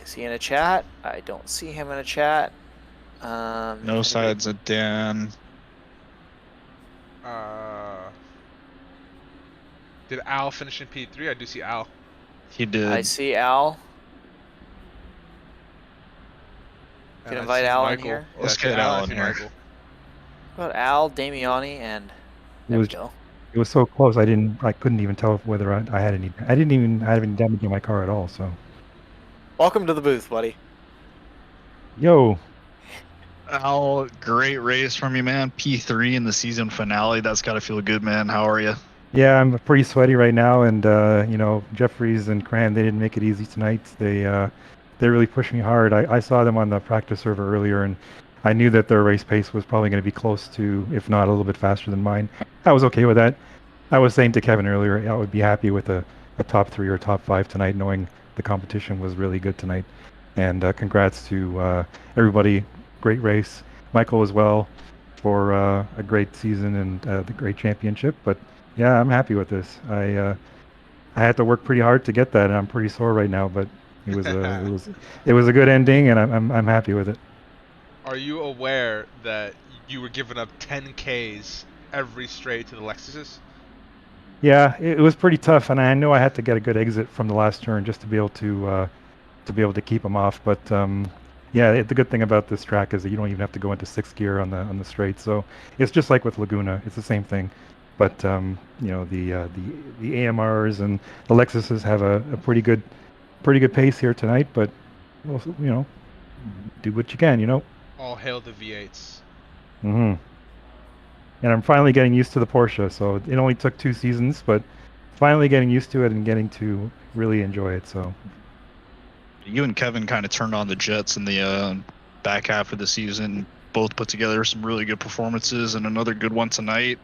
Is he in a chat? I don't see him in a chat. No sides of Dan. Did Al finish in P3? I do see Al. He did. I see Al. Can invite Al in here. Let's get Al in here. What about Al, Damiani, and there we go. It was so close. I couldn't even tell whether I had any. I didn't even have any damage in my car at all. So. Welcome to the booth, buddy. Yo. Al, great race from you, man. P3 in the season finale. That's got to feel good, man. How are you? Yeah, I'm pretty sweaty right now, and Jeffries and Cran, they didn't make it easy tonight. They really pushed me hard. I saw them on the practice server earlier, and I knew that their race pace was probably going to be close to, if not a little bit faster than mine. I was okay with that. I was saying to Kevin earlier, I would be happy with a top 3 or top 5 tonight, knowing the competition was really good tonight. And congrats to everybody. Great race. Michael as well for a great season and the great championship. But yeah, I'm happy with this. I had to work pretty hard to get that, and I'm pretty sore right now. But it was a good ending, and I'm happy with it. Are you aware that you were giving up 10 Ks every straight to the Lexuses? Yeah, it was pretty tough, and I knew I had to get a good exit from the last turn just to be able to keep them off. But yeah, the good thing about this track is that you don't even have to go into sixth gear on the straight. So it's just like with Laguna, it's the same thing. But you know, the AMRs and the Lexuses have a pretty good pace here tonight. But well, you know, do what you can, you know. All hail the V8s. hmm And I'm finally getting used to the Porsche. So it only took 2 seasons, but finally getting used to it and getting to really enjoy it. So You and Kevin kind of turned on the Jets in the back half of the season. Both put together some really good performances, and another good one tonight.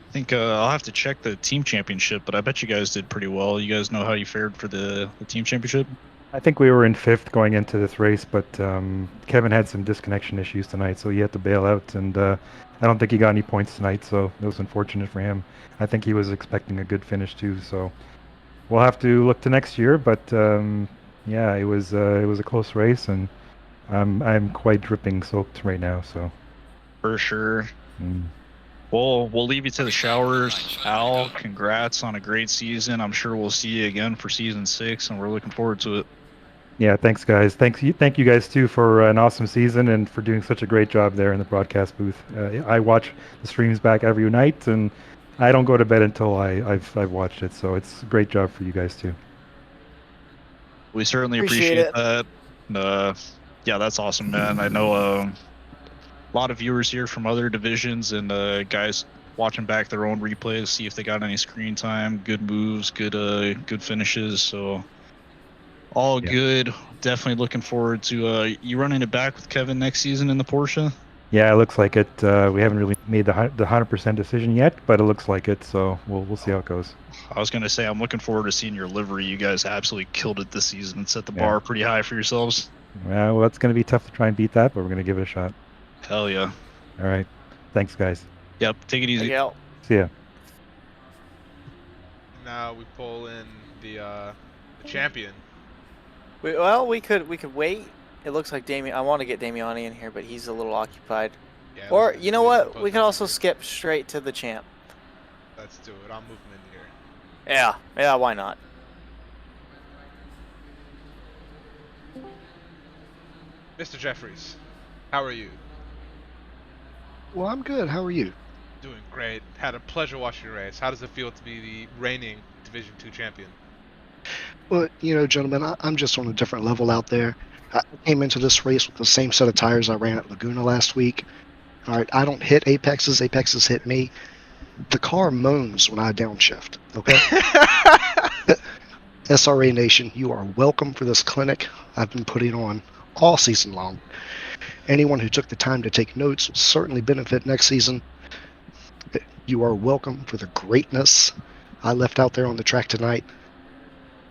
I think I'll have to check the team championship, but I bet you guys did pretty well. You guys know how you fared for the team championship? I think we were in 5th going into this race, but Kevin had some disconnection issues tonight, so he had to bail out, and I don't think he got any points tonight, so it was unfortunate for him. I think he was expecting a good finish too, so we'll have to look to next year. But yeah, it was a close race, and I'm quite dripping soaked right now. So For sure. mm. We'll leave you to the showers. Al, congrats on a great season. I'm sure we'll see you again for season 6, and we're looking forward to it. Yeah, thanks guys. Thank you guys too for an awesome season and for doing such a great job there in the broadcast booth. I watch the streams back every night, and I don't go to bed until I've watched it. So it's a great job for you guys too. We certainly Appreciate appreciate it. that. Yeah, that's awesome, man. I know a lot of viewers here from other divisions, and guys watching back their own replays, see if they got any screen time, good moves, good finishes. So all Yeah. good. Definitely looking forward to you running it back with Kevin next season in the Porsche. Yeah, it looks like it. We haven't really made the 100% decision yet, but it looks like it. So we'll see how it goes. I was gonna say I'm looking forward to seeing your livery. You guys absolutely killed it this season and set the Yeah. bar pretty high for yourselves. Well, it's going to be tough to try and beat that, but we're going to give it a shot. Hell yeah. All right. Thanks, guys. Yep. Take it easy. Yeah. See ya. Now we pull in the champion. Well, we could wait. It looks like I want to get Damiani in here, but he's a little occupied. Yeah, Or let's- you know let's what? put We could this also in. skip straight to the champ. Let's do it. I'll move him in here. Yeah. Why not? Mr. Jeffries, how are you? Well, I'm good. How are you? Doing great. Had a pleasure watching your race. How does it feel to be the reigning Division 2 champion? Well, gentlemen, I'm just on a different level out there. I came into this race with the same set of tires I ran at Laguna last week. All right, I don't hit apexes. Apexes hit me. The car moans when I downshift. Okay. SRA Nation, you are welcome for this clinic I've been putting on all season long. Anyone who took the time to take notes will certainly benefit next season. You are welcome for the greatness I left out there on the track tonight.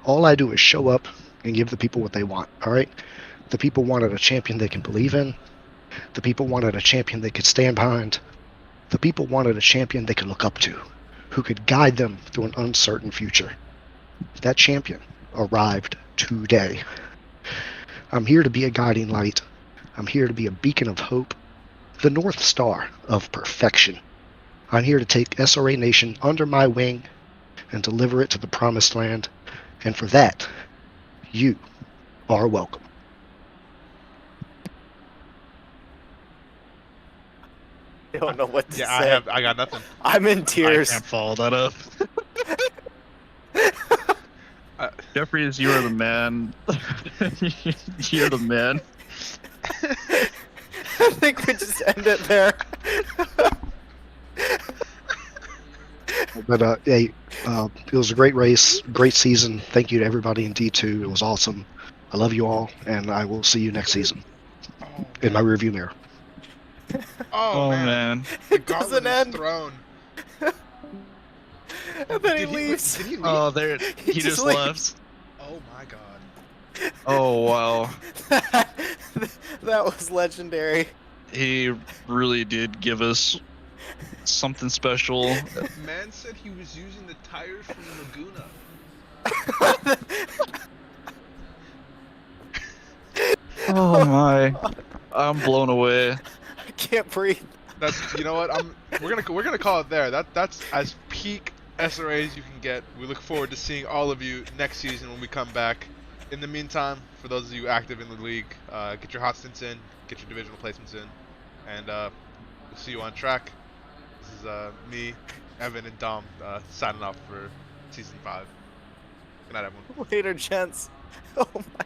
All I do is show up and give the people what they want, all right? The people wanted a champion they can believe in. The people wanted a champion they could stand behind. The people wanted a champion they could look up to, who could guide them through an uncertain future. That champion arrived today. I'm here to be a guiding light. I'm here to be a beacon of hope, the North Star of perfection. I'm here to take SRA Nation under my wing and deliver it to the promised land. And for that, you are welcome. I don't know what to Yeah, say. I got nothing. I'm in I tears. can't follow that up. Jeffries, you are the man. You're the man. I think we just end it there. But hey, it was a great race, great season. Thank you to everybody in D2. It was awesome. I love you all, and I will see you next season Oh, in my rearview mirror. oh, man. The It doesn't gauntlet is end. thrown. And then he Did leaves. Did he leave? Oh, there he just just leaves. left. Oh my god. Oh wow, That was legendary. he really did give us something special. Man said he was using the tires from Laguna. Oh my, I'm blown away. I can't breathe. That's, you know what, we're gonna call it there. That's as peak SRA as you can get. We look forward to seeing all of you next season when we come back. In the meantime, for those of you active in the league, get your hot stints in, get your divisional placements in, and we'll see you on track. This is me, Evan, and Dom signing off for season 5. Good night, everyone. Later, gents. Oh my.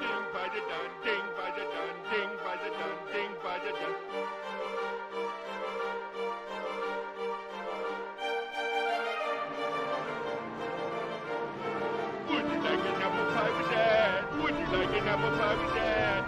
Ding by the dun, ding by the dun, ding by the dun, ding by the dun. Would you like an apple pie with that? Would you like an apple pie with that?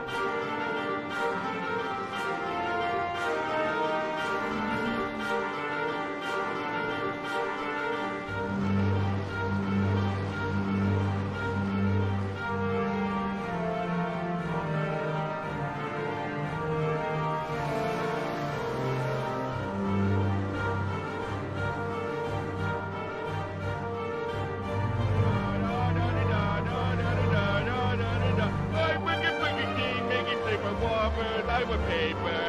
I wicked, wicked king, make it take my waffles. I would paper.